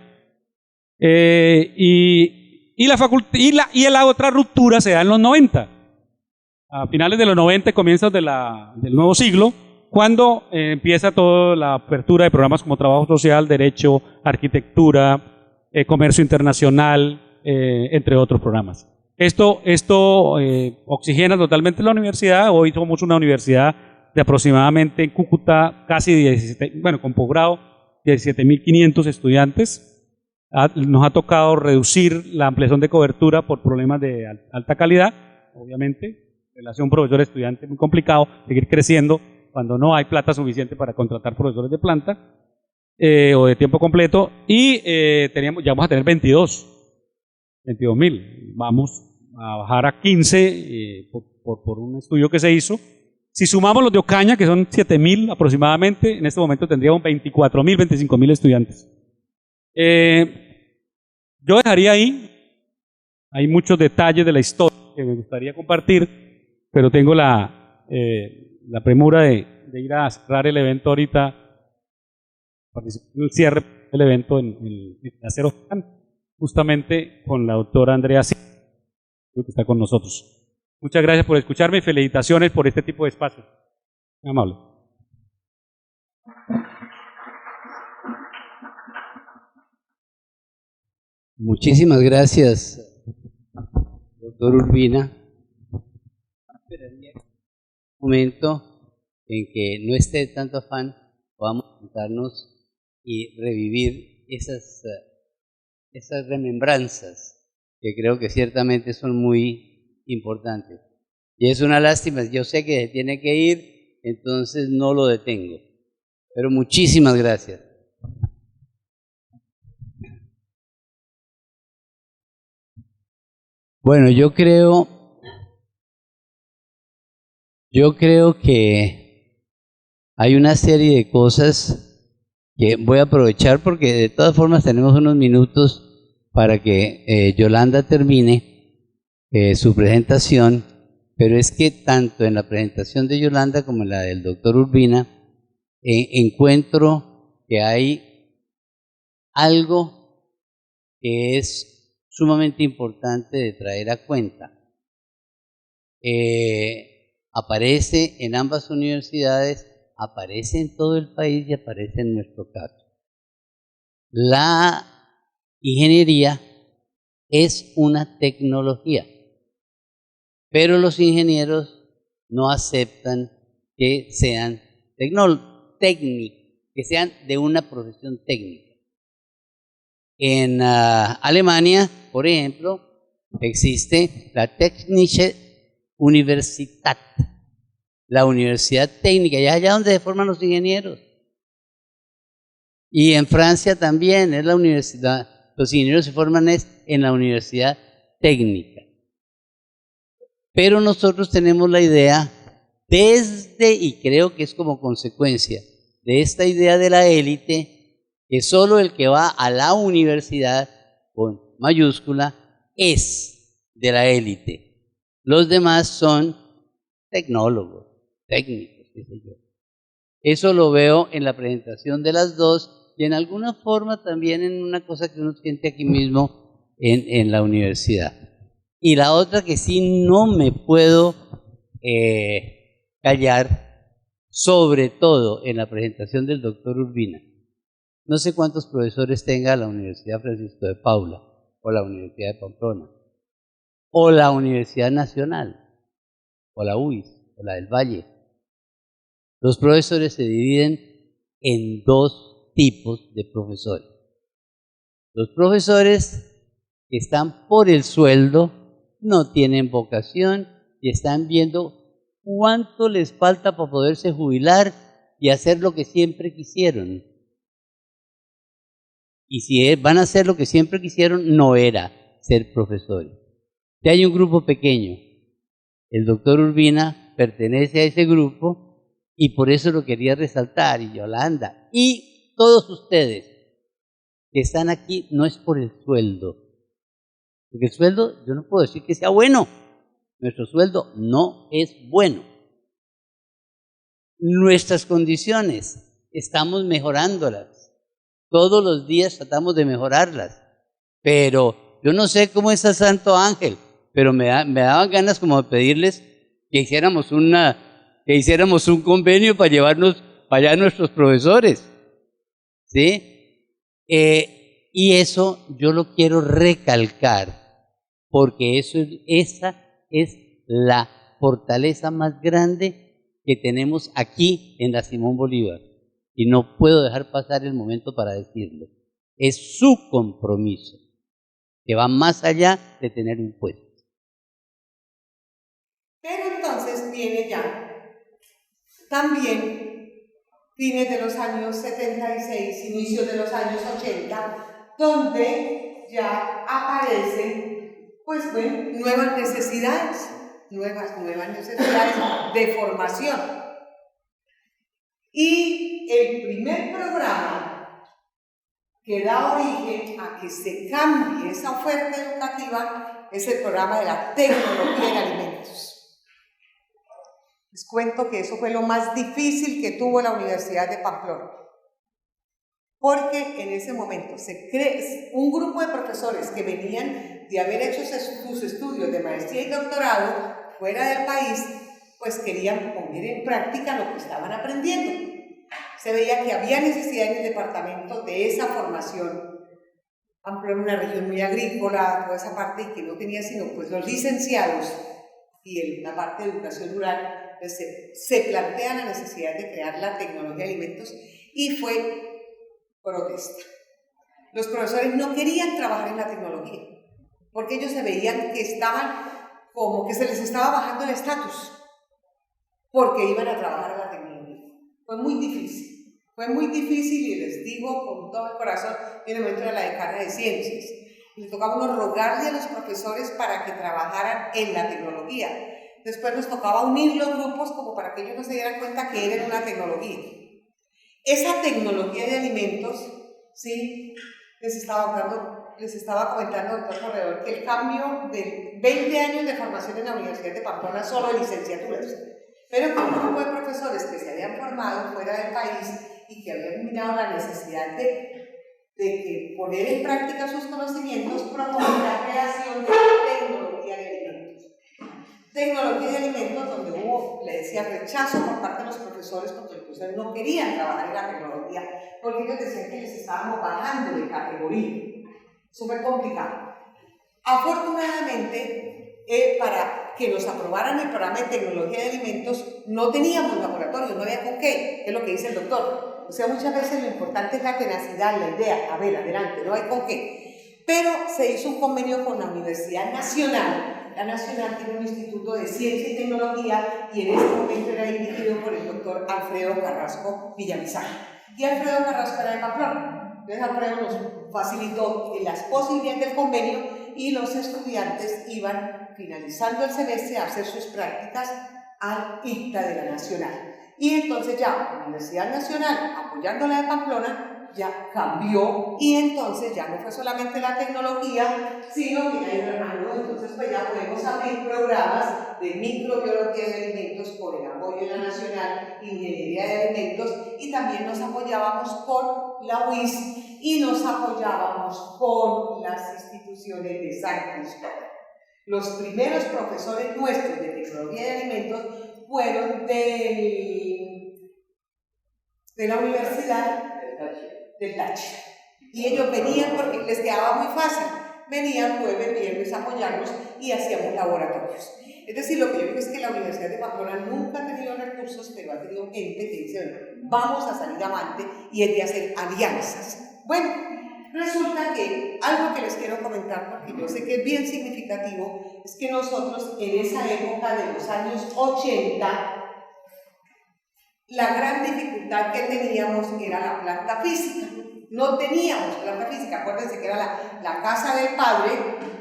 Speaker 3: Y la otra ruptura se da en los 90. A finales de los 90, comienzos del nuevo siglo, cuando empieza toda la apertura de programas como trabajo social, derecho, arquitectura, comercio internacional, entre otros programas. Esto oxigena totalmente la universidad. Hoy somos una universidad de aproximadamente en Cúcuta casi 17, con posgrado, 17.500 estudiantes. Nos ha tocado reducir la ampliación de cobertura por problemas de alta calidad, obviamente. Relación profesor-estudiante muy complicado, seguir creciendo cuando no hay plata suficiente para contratar profesores de planta o de tiempo completo. Y ya vamos a tener 22.000. Vamos a bajar a 15 por un estudio que se hizo. Si sumamos los de Ocaña, que son 7.000 aproximadamente, en este momento tendríamos 24.000, 25.000 estudiantes. Yo dejaría ahí. Hay muchos detalles de la historia que me gustaría compartir, pero tengo la premura de ir a cerrar el evento ahorita, participar en el cierre del evento en el Acero, justamente con la doctora Andrea Silva, que está con nosotros. Muchas gracias por escucharme y felicitaciones por este tipo de espacio. Muy amable.
Speaker 1: Muchísimas gracias, doctor Urbina. Un momento en que no esté tanto afán, podamos juntarnos y revivir esas remembranzas que creo que ciertamente son muy importantes. Y es una lástima, yo sé que se tiene que ir, entonces no lo detengo. Pero muchísimas gracias. Bueno, yo creo que hay una serie de cosas que voy a aprovechar porque de todas formas tenemos unos minutos para que Yolanda termine su presentación, pero es que tanto en la presentación de Yolanda como en la del doctor Urbina encuentro que hay algo que es sumamente importante de traer a cuenta. Aparece en ambas universidades, aparece en todo el país y aparece en nuestro caso. La ingeniería es una tecnología, pero los ingenieros no aceptan que sean que sean de una profesión técnica. En Alemania, por ejemplo, existe la Technische Universität, la universidad técnica, y es allá donde se forman los ingenieros. Y en Francia también es la universidad, los ingenieros se forman en la universidad técnica. Pero nosotros tenemos la idea desde, y creo que es como consecuencia de esta idea de la élite, que solo el que va a la universidad, con mayúscula, es de la élite. Los demás son tecnólogos, técnicos, qué sé yo. Eso lo veo en la presentación de las dos y en alguna forma también en una cosa que uno siente aquí mismo en la universidad. Y la otra que sí no me puedo callar, sobre todo en la presentación del doctor Urbina. No sé cuántos profesores tenga la Universidad Francisco de Paula, o la Universidad de Pamplona, o la Universidad Nacional, o la UIS, o la del Valle. Los profesores se dividen en dos tipos de profesores. Los profesores que están por el sueldo, no tienen vocación y están viendo cuánto les falta para poderse jubilar y hacer lo que siempre quisieron. Y si van a hacer lo que siempre quisieron, no era ser profesores. Ya hay un grupo pequeño. El doctor Urbina pertenece a ese grupo y por eso lo quería resaltar, y Yolanda, y todos ustedes que están aquí, no es por el sueldo. Porque el sueldo, yo no puedo decir que sea bueno. Nuestro sueldo no es bueno. Nuestras condiciones, estamos mejorándolas. Todos los días tratamos de mejorarlas. Pero yo no sé cómo es a Santo Ángel, pero me daban ganas como de pedirles que hiciéramos un convenio para llevarnos para allá a nuestros profesores. ¿Sí? Y eso yo lo quiero recalcar, porque esa es la fortaleza más grande que tenemos aquí en la Simón Bolívar. Y no puedo dejar pasar el momento para decirlo. Es su compromiso, que va más allá de tener un puesto.
Speaker 2: Pero entonces viene ya también fines de los años 76, inicios de los años 80, donde ya aparecen, pues bueno, nuevas necesidades de formación. Y el primer programa que da origen a que se cambie esa oferta educativa es el programa de la tecnología en alimentos. Les cuento que eso fue lo más difícil que tuvo la Universidad de Pamplona, porque en ese momento un grupo de profesores que venían de haber hecho sus estudios de maestría y doctorado fuera del país, pues querían poner en práctica lo que estaban aprendiendo. Se veía que había necesidad en el departamento de esa formación. Pamplona, una región muy agrícola, toda esa parte, y que no tenía sino pues los licenciados y la parte de educación rural. Se plantea la necesidad de crear la tecnología de alimentos y fue protesta. Los profesores no querían trabajar en la tecnología porque ellos se veían que estaban como que se les estaba bajando el estatus porque iban a trabajar en la tecnología. Fue muy difícil y les digo con todo el corazón, en el momento de la decana de ciencias. Les tocaba uno rogarle a los profesores para que trabajaran en la tecnología. Después nos tocaba unir los grupos como para que ellos no se dieran cuenta que era una tecnología. Esa tecnología de alimentos, ¿sí? Les estaba comentando, doctor Corredor, que el cambio de 20 años de formación en la Universidad de Pamplona solo de licenciaturas, pero que un grupo de profesores que se habían formado fuera del país y que habían mirado la necesidad de poner en práctica sus conocimientos, promover la creación de la tecnología de alimentos. Tecnología de alimentos donde hubo, le decía, rechazo por parte de los profesores porque los profesores no querían trabajar en la tecnología porque ellos decían que les estábamos bajando de categoría. Eso fue complicado. Afortunadamente, para que nos aprobaran el programa de tecnología de alimentos no teníamos laboratorio, no había con qué, es lo que dice el doctor. O sea, muchas veces lo importante es la tenacidad, la idea, a ver, adelante, no hay con qué. Pero se hizo un convenio con la Universidad Nacional. La Nacional tiene un instituto de ciencia y tecnología y en este momento era dirigido por el doctor Alfredo Carrasco Villamizar. Y Alfredo Carrasco era de Pamplona. Entonces Alfredo nos facilitó las posibilidades del convenio y los estudiantes iban finalizando el semestre a hacer sus prácticas al ICTA de la Nacional. Y entonces ya la Universidad Nacional, apoyando la de Pamplona, ya cambió y entonces ya no fue solamente la tecnología, sino que ya hay entonces pues ya podemos abrir programas de microbiología de alimentos por el apoyo de la Nacional, ingeniería de alimentos, y también nos apoyábamos con la UIS y nos apoyábamos con las instituciones de San Cristóbal. Los primeros profesores nuestros de tecnología de alimentos fueron de la Universidad del Táchira. Y ellos venían porque les quedaba muy fácil. Venían jueves, viernes a apoyarnos y hacíamos laboratorios. Es decir, lo que yo digo es que la Universidad de Pamplona nunca ha tenido recursos, pero ha tenido gente que dice, bueno, vamos a salir avante y es de hacer alianzas. Bueno, resulta que algo que les quiero comentar, porque yo sé que es bien significativo, es que nosotros en esa época de los años 80, la gran dificultad que teníamos era la planta física. No teníamos planta física, acuérdense que era la casa del padre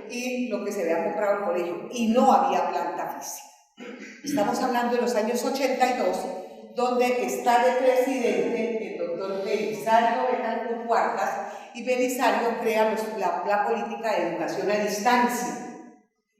Speaker 2: y lo que se había comprado en el colegio, y no había planta física. Estamos hablando de los años 82, donde está de presidente el doctor Belisario Betancourt Cuartas, y Belisario crea la política de educación a distancia.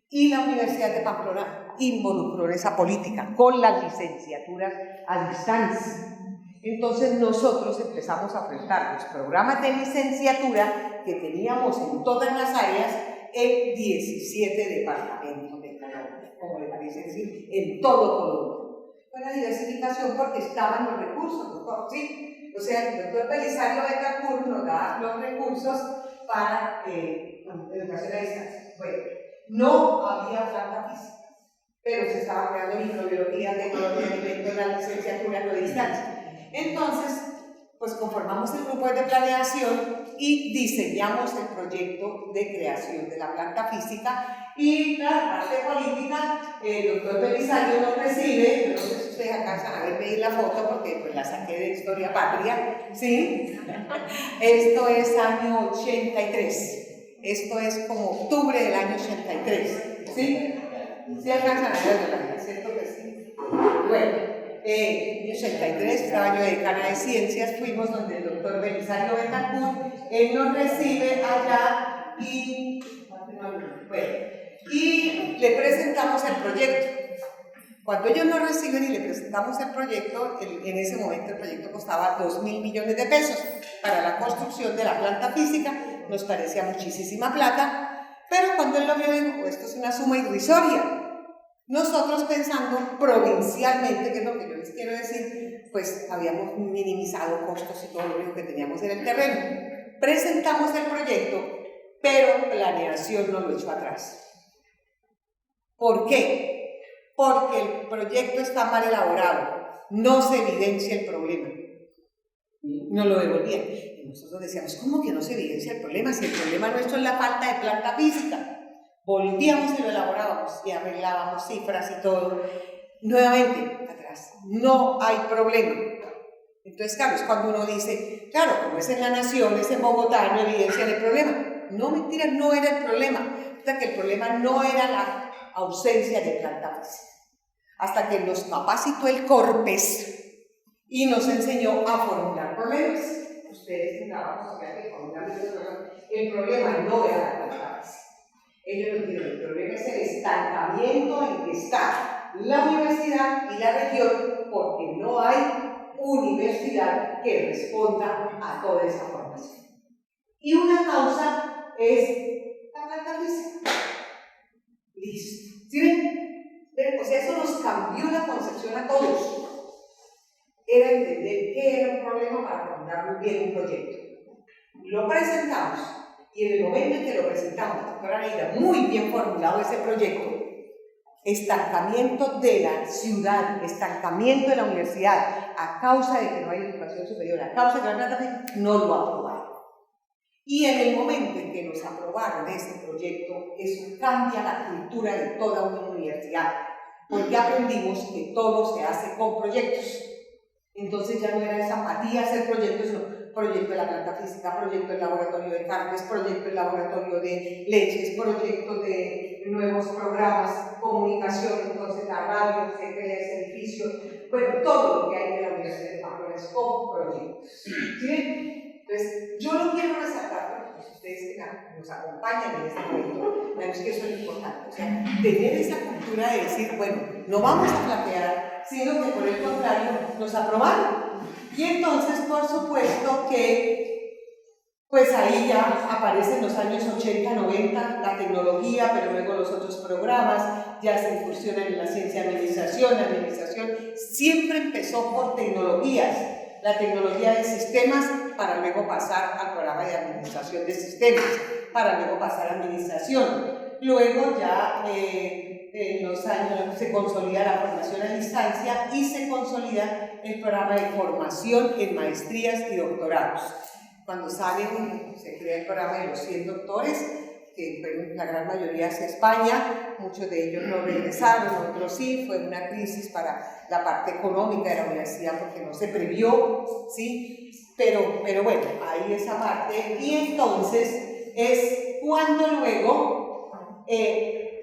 Speaker 2: Y la Universidad de Pamplona involucró en esa política con las licenciaturas a distancia. Entonces nosotros empezamos a ofertar los programas de licenciatura que teníamos en todas las áreas en 17 departamentos de Colombia, como le parece decir, en todo Colombia. Fue la diversificación porque estaban los recursos, doctor, ¿sí? O sea, el doctor Belisario Betancourt nos da los recursos para educación a distancia. Bueno, no había planta física, pero se estaba creando microbiología, tecnología de alimentos, la licenciatura a distancia. Entonces, pues conformamos el grupo de planeación y diseñamos el proyecto de creación de la planta física, y la parte política, el doctor Belisario nos recibe. No sé si ustedes alcanzan a ver la foto porque pues la saqué de Historia Patria, ¿sí? Esto es año 83. Esto es como octubre del año 83, ¿sí? ¿Sí alcanzan a ver? ¿Cierto que sí? Bueno, en 83, estaba yo decana de ciencias, fuimos donde el doctor Belisario Betancourt, él nos recibe allá y le presentamos el proyecto. Cuando ellos nos reciben y le presentamos el proyecto, en ese momento el proyecto costaba 2.000 millones de pesos para la construcción de la planta física. Nos parecía muchísima plata, pero cuando él lo vio dijo, esto es una suma irrisoria. Nosotros pensando provincialmente, que es lo que yo les quiero decir, pues habíamos minimizado costos y todo lo único que teníamos en el terreno. Presentamos el proyecto, pero planeación no lo echó atrás. ¿Por qué? Porque el proyecto está mal elaborado, no se evidencia el problema. No lo devolvían. Y nosotros decíamos, ¿cómo que no se evidencia el problema? Si el problema nuestro es la falta de planta física. Volvíamos y lo elaborábamos y arreglábamos cifras y todo. Nuevamente, atrás, no hay problema. Entonces, claro, es cuando uno dice, claro, como es en la Nación, es en Bogotá, no evidencia el problema. No, mentira, no era el problema. Hasta que el problema no era la ausencia de planta física. Hasta que nos capacitó el CORPES y nos enseñó a formular problemas. Ustedes que trabajamos acá que formular problemas. El problema no era la planta física. Ellos nos dijeron, el problema es el estancamiento en que está la universidad y la región, porque no hay universidad que responda a toda esa formación. Y una causa es la planta física. Listo. ¿Sí ven? O sea, eso nos cambió la concepción a todos. Era entender qué era un problema para formular muy bien un proyecto. Lo presentamos. Y en el momento en que lo presentamos, doctora Neida, muy bien formulado ese proyecto, estancamiento de la ciudad, estancamiento de la universidad, a causa de que no hay educación superior, a causa de que la planta no lo aprobaron. Y en el momento en que nos aprobaron ese proyecto, eso cambia la cultura de toda una universidad, porque aprendimos que todo se hace con proyectos. Entonces ya no era esa apatía hacer proyectos, sino proyecto de la planta física, proyecto del laboratorio de carnes, proyecto del laboratorio de leches, proyectos de nuevos programas, comunicación, entonces la radio, se crea ese edificio, bueno, todo lo que hay en la Universidad de Pamplona es con proyectos. ¿Sí? Entonces, yo lo quiero resaltar, porque ustedes que nos acompañan en este momento, vemos que eso es importante, o sea, tener esa cultura de decir, bueno, no vamos a flaquear, sino que por el contrario, nos aprobaron. Y entonces, por supuesto que, pues ahí ya aparecen los años 80, 90, la tecnología, pero luego los otros programas ya se incursionan en la ciencia de administración. La administración siempre empezó por tecnologías, la tecnología de sistemas, para luego pasar al programa de administración de sistemas, para luego pasar a administración. Luego ya en los años se consolida la formación a distancia y se consolida el programa de formación en maestrías y doctorados. Cuando se crea el programa de los 100 doctores, que fue la gran mayoría hacia España, muchos de ellos no regresaron, otros sí, fue una crisis para la parte económica de la universidad porque no se previó, ¿sí? Pero bueno, ahí esa parte, y entonces es cuando luego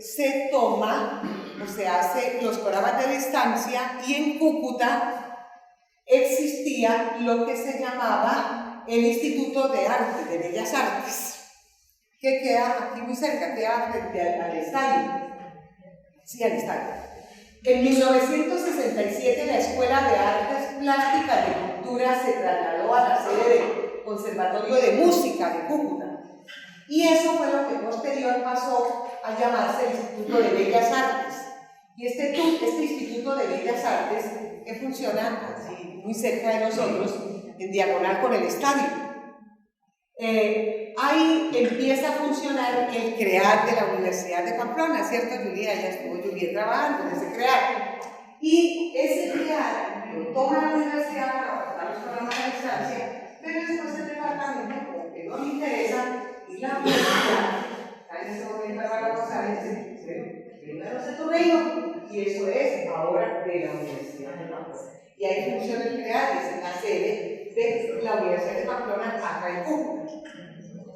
Speaker 2: se toma o se hace los programas de distancia, y en Cúcuta existía lo que se llamaba el Instituto de Arte, de Bellas Artes, que queda aquí muy cerca, queda frente al estadio. Sí, al estadio. En 1967 la Escuela de Artes Plásticas de Cultura se trasladó a la sede del Conservatorio de Música de Cúcuta. Y eso fue lo que posterior pasó a llamarse el Instituto de Bellas Artes. Y este Instituto de Bellas Artes, que funciona así, muy cerca de nosotros, en diagonal con el estadio. Ahí empieza a funcionar el CREAT de la Universidad de Pamplona, ¿cierto, Julia? Ya estuvo Julia trabajando en ese CREAT. Y ese CREAT lo toma la universidad para aportar los programas de distancia, pero después el departamento, como que no le interesa, y la universidad, en ese momento Álvaro González, primero se reino, y eso es ahora de la Universidad de Pamplona. Y ahí funciona el CREAT, es la sede de la Universidad de Pamplona acá en Cúcuta.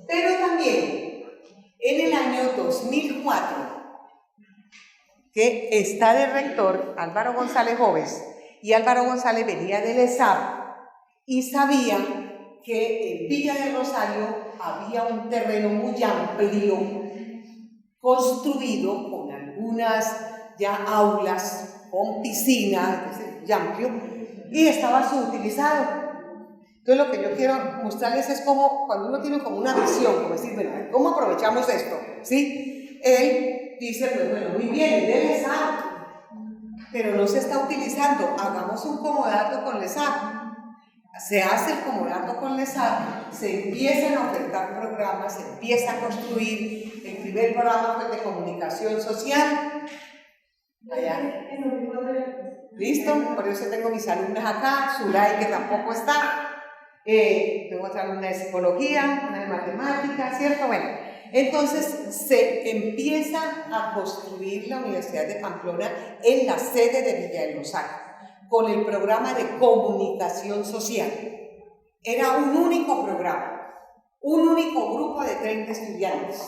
Speaker 2: Pero también en el año 2004, que está de rector Álvaro González Jóvez, y Álvaro González venía del ESAP y sabía que en Villa del Rosario había un terreno muy amplio construido con algunas ya aulas con piscina, muy amplio, y estaba subutilizado. Entonces lo que yo quiero mostrarles es cómo, cuando uno tiene como una visión, como decir, bueno, ¿cómo aprovechamos esto? ¿Sí? Él dice, pues bueno, muy bien, el ESAP, pero no se está utilizando, hagamos un comodato con el ESAP. Se hace el comodato con el ESAP, se empiezan a ofertar programas, se empieza a construir. El primer programa fue el de comunicación social. Allá. ¿Listo? Por eso tengo mis alumnas acá, Zulay, que tampoco está. Tengo otra alumna de psicología, una de matemáticas, ¿cierto? Bueno, entonces se empieza a construir la Universidad de Pamplona en la sede de Villa del Rosario, con el programa de comunicación social. Era un único programa, un único grupo de 30 estudiantes.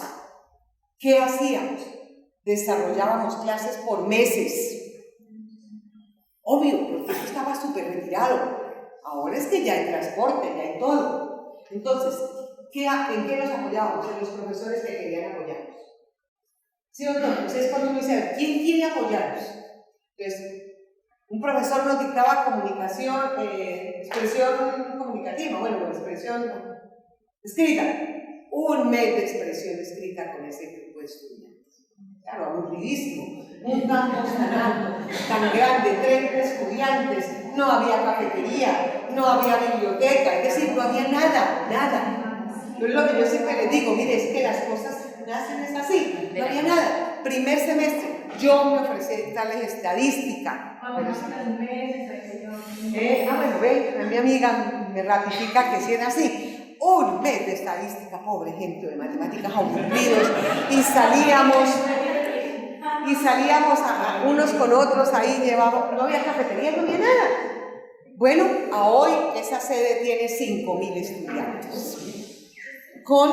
Speaker 2: ¿Qué hacíamos? Desarrollábamos clases por meses. Obvio, porque eso estaba súper retirado. Ahora es que ya hay transporte, ya hay todo. Entonces, ¿en qué nos apoyábamos? En los profesores que querían apoyarnos. ¿Sí o no? Entonces, cuando uno dice, ¿quién quiere apoyarnos? Entonces, un profesor nos dictaba comunicación, expresión comunicativa, bueno, expresión escrita. Un mes de expresión escrita con ese grupo de estudiantes. Claro, aburridísimo. Un campus tan alto, tan grande, 30 estudiantes, no había cafetería, no había biblioteca, es decir, no había nada, nada. Pero es lo que yo siempre les digo, mire, es que las cosas nacen es así, no había nada. Primer semestre, yo me ofrecí darles estadística. Bueno, ve, mi amiga me ratifica que sí era así. Un mes de estadística, pobre gente de matemáticas aburridos, y salíamos a unos con otros, ahí llevábamos, no había cafetería, no había nada. Bueno, a hoy esa sede tiene 5.000 estudiantes, con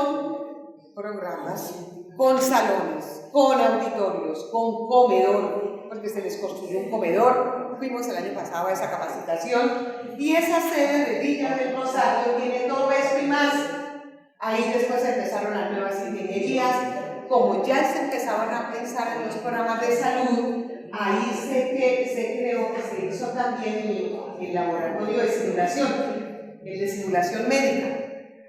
Speaker 2: programas, con salones, con auditorios, con comedor, porque se les construyó un comedor. Fuimos el año pasado a esa capacitación, y esa sede de Villa del Rosario tiene todo esto y más. Ahí después empezaron las nuevas ingenierías. Como ya se empezaban a pensar en los programas de salud, ahí se creó, que se hizo también el laboratorio de simulación, el de simulación médica.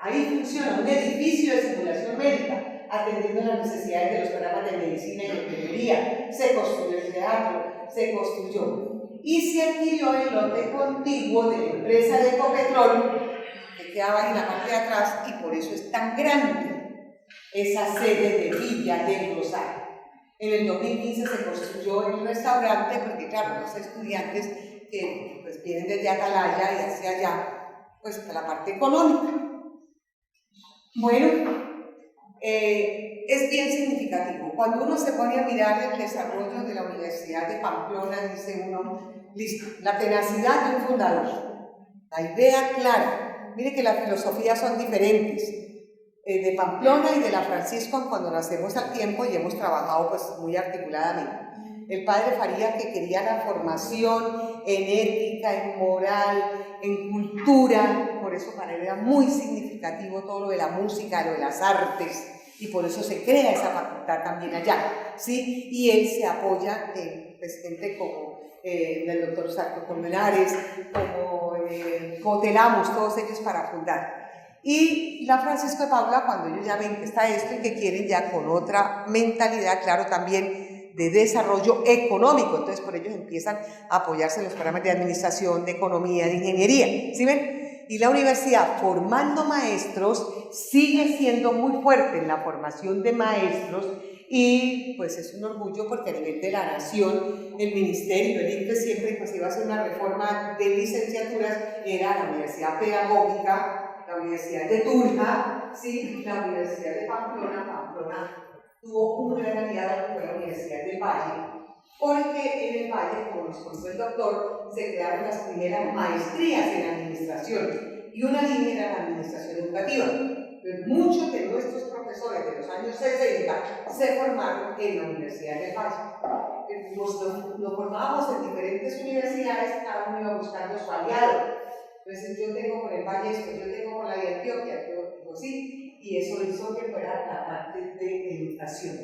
Speaker 2: Ahí funciona un edificio de simulación médica, atendiendo las necesidades de los programas de medicina y de enfermería. Se construyó el teatro, se construyó. Y se adquirió el lote contiguo de la empresa de Ecopetrol, que quedaba en la parte de atrás, y por eso es tan grande esa sede de Villa del Rosario. En el 2015 se construyó el restaurante, porque claro, los estudiantes que pues, vienen desde Atalaya y hacia allá, pues la parte económica. Bueno, es bien significativo. Cuando uno se pone a mirar el desarrollo de la Universidad de Pamplona, dice uno, listo, la tenacidad de un fundador, la idea clara. Mire que las filosofías son diferentes, de Pamplona y de la Francisco, cuando nacemos al tiempo y hemos trabajado pues muy articuladamente. El padre Faría, que quería la formación en ética, en moral, en cultura, por eso para él era muy significativo todo lo de la música, lo de las artes, y por eso se crea esa facultad también allá, ¿sí? Y él se apoya en pues, gente como el doctor Sarto Colmenares, como Cotelamos, todos ellos para fundar. Y la Francisco de Paula, cuando ellos ya ven que está esto y que quieren ya con otra mentalidad, claro, también de desarrollo económico, entonces por ellos empiezan a apoyarse en los programas de administración, de economía, de ingeniería, ¿sí ven? Y la universidad, formando maestros, sigue siendo muy fuerte en la formación de maestros, y pues es un orgullo porque a nivel de la nación, el ministerio, el ICFES, siempre pues iba a hacer una reforma de licenciaturas, era la Universidad Pedagógica, la Universidad de Tunja, ¿sí? La Universidad de Pamplona. Pamplona tuvo un gran aliado que fue la Universidad del Valle, porque en el Valle, como nos contó el doctor, se crearon las primeras maestrías en administración, y una línea era la administración educativa. Entonces, muchos de nuestros profesores de los años 60 se formaron en la Universidad del Valle. Nos formábamos en diferentes universidades, cada uno iba buscando su aliado. Entonces yo tengo por el Valle esto, yo tengo por la de Antioquia, yo digo sí, y eso hizo que fuera la parte de educación.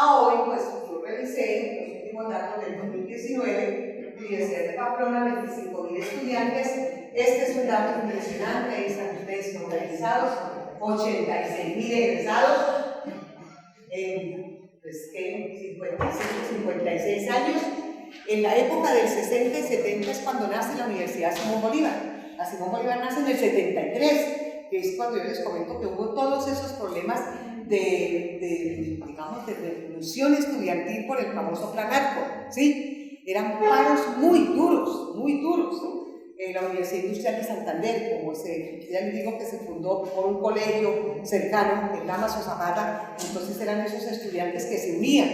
Speaker 2: Hoy, pues yo revisé los últimos datos del 2019, Universidad de Pamplona, 25.000 estudiantes. Este es un dato impresionante, ahí están ustedes organizados, 86.000 egresados en pues, 56 años. En la época del 60 y 70 es cuando nace la Universidad Simón Bolívar. La Simón Bolívar nace en el 73, que es cuando yo les comento que hubo todos esos problemas digamos, de revolución estudiantil por el famoso Plan Arco, ¿sí? Eran paros muy duros, muy duros. La Universidad Industrial de Santander, como ya les digo que se fundó por un colegio cercano, el Damaso Zapata, entonces eran esos estudiantes que se unían.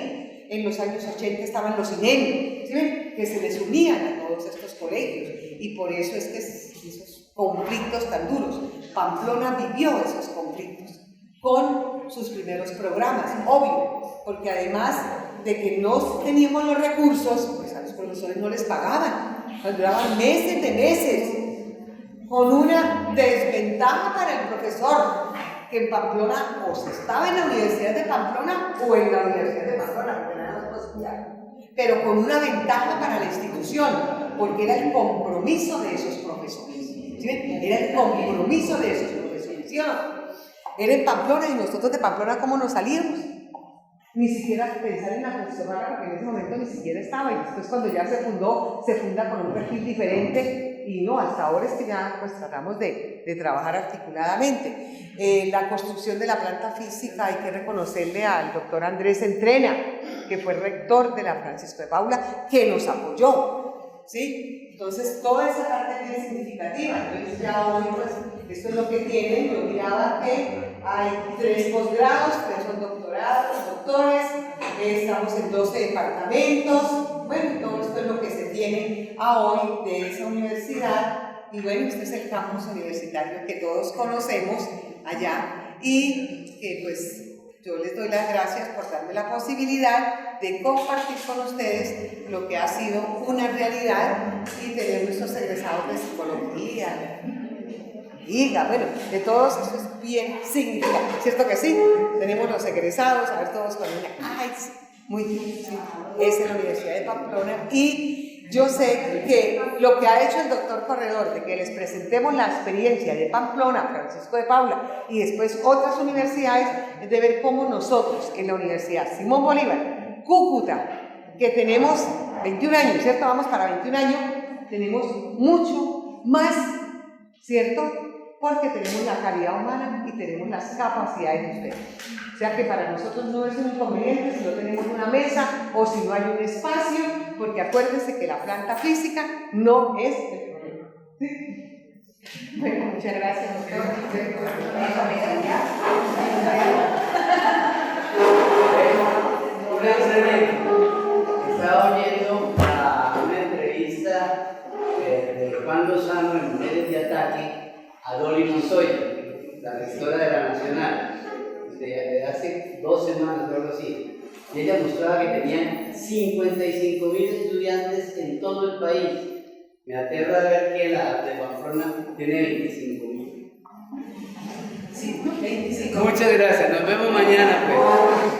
Speaker 2: En los años 80 estaban los INEM, ¿sí ven? Que se les unían a todos estos colegios, y por eso es que esos conflictos tan duros. Pamplona vivió esos conflictos con sus primeros programas, obvio, porque además de que no teníamos los recursos, pues a los profesores no les pagaban, nos duraban meses de meses, con una desventaja para el profesor, que en Pamplona o se estaba en la Universidad de Pamplona o en la Universidad de Pamplona, porque nada más estudiar, pero con una ventaja para la institución, porque era el compromiso de esos profesores, ¿sí? Era el compromiso de esos profesores, ¿sí o no? Era en Pamplona, y nosotros de Pamplona, ¿cómo nos salíamos? Ni siquiera pensar en la conservadora, porque en ese momento ni siquiera estaba, y después cuando ya se funda con un perfil diferente, y no, hasta ahora es que ya pues tratamos de trabajar articuladamente. La construcción de la planta física, hay que reconocerle al doctor Andrés Entrena, que fue rector de la Francisco de Paula, que nos apoyó, ¿sí? Entonces, toda esa parte es bien significativa. Entonces, ya hoy, pues, esto es lo que tienen. Yo miraba que hay 3 posgrados, 3 son doctores, estamos en 12 departamentos. Bueno, todo esto es lo que se tiene a hoy de esa universidad, y bueno, este es el campus universitario que todos conocemos allá y que pues yo les doy las gracias por darme la posibilidad de compartir con ustedes lo que ha sido una realidad y tener nuestros egresados de psicología, bueno, de todos, eso es bien significativo, ¿cierto que sí? Tenemos los egresados, a ver todos con una, ay, sí, muy bien, sí, es en la Universidad de Pamplona y yo sé que lo que ha hecho el doctor Corredor de que les presentemos la experiencia de Pamplona, Francisco de Paula y después otras universidades es de ver cómo nosotros en la Universidad Simón Bolívar, Cúcuta, que tenemos 21 años, ¿cierto? Vamos para 21 años, tenemos mucho más, ¿cierto? Porque tenemos la calidad humana y tenemos las capacidades de ustedes. O sea que para nosotros no es un inconveniente si no tenemos una mesa o si no hay un espacio, porque acuérdense que la planta física no es el problema. Bueno, muchas gracias, doctor.
Speaker 1: Estaba oyendo una entrevista de Juan Lozano en Mujeres de Ataque a Dolly Montoya, la rectora de la Nacional, de hace 2 semanas o algo así. Y ella mostraba que tenían 55.000 estudiantes en todo el país. Me aterra ver que la de Pamplona tiene 25.000.
Speaker 2: Sí, 25.
Speaker 1: Muchas gracias, nos vemos mañana, pues.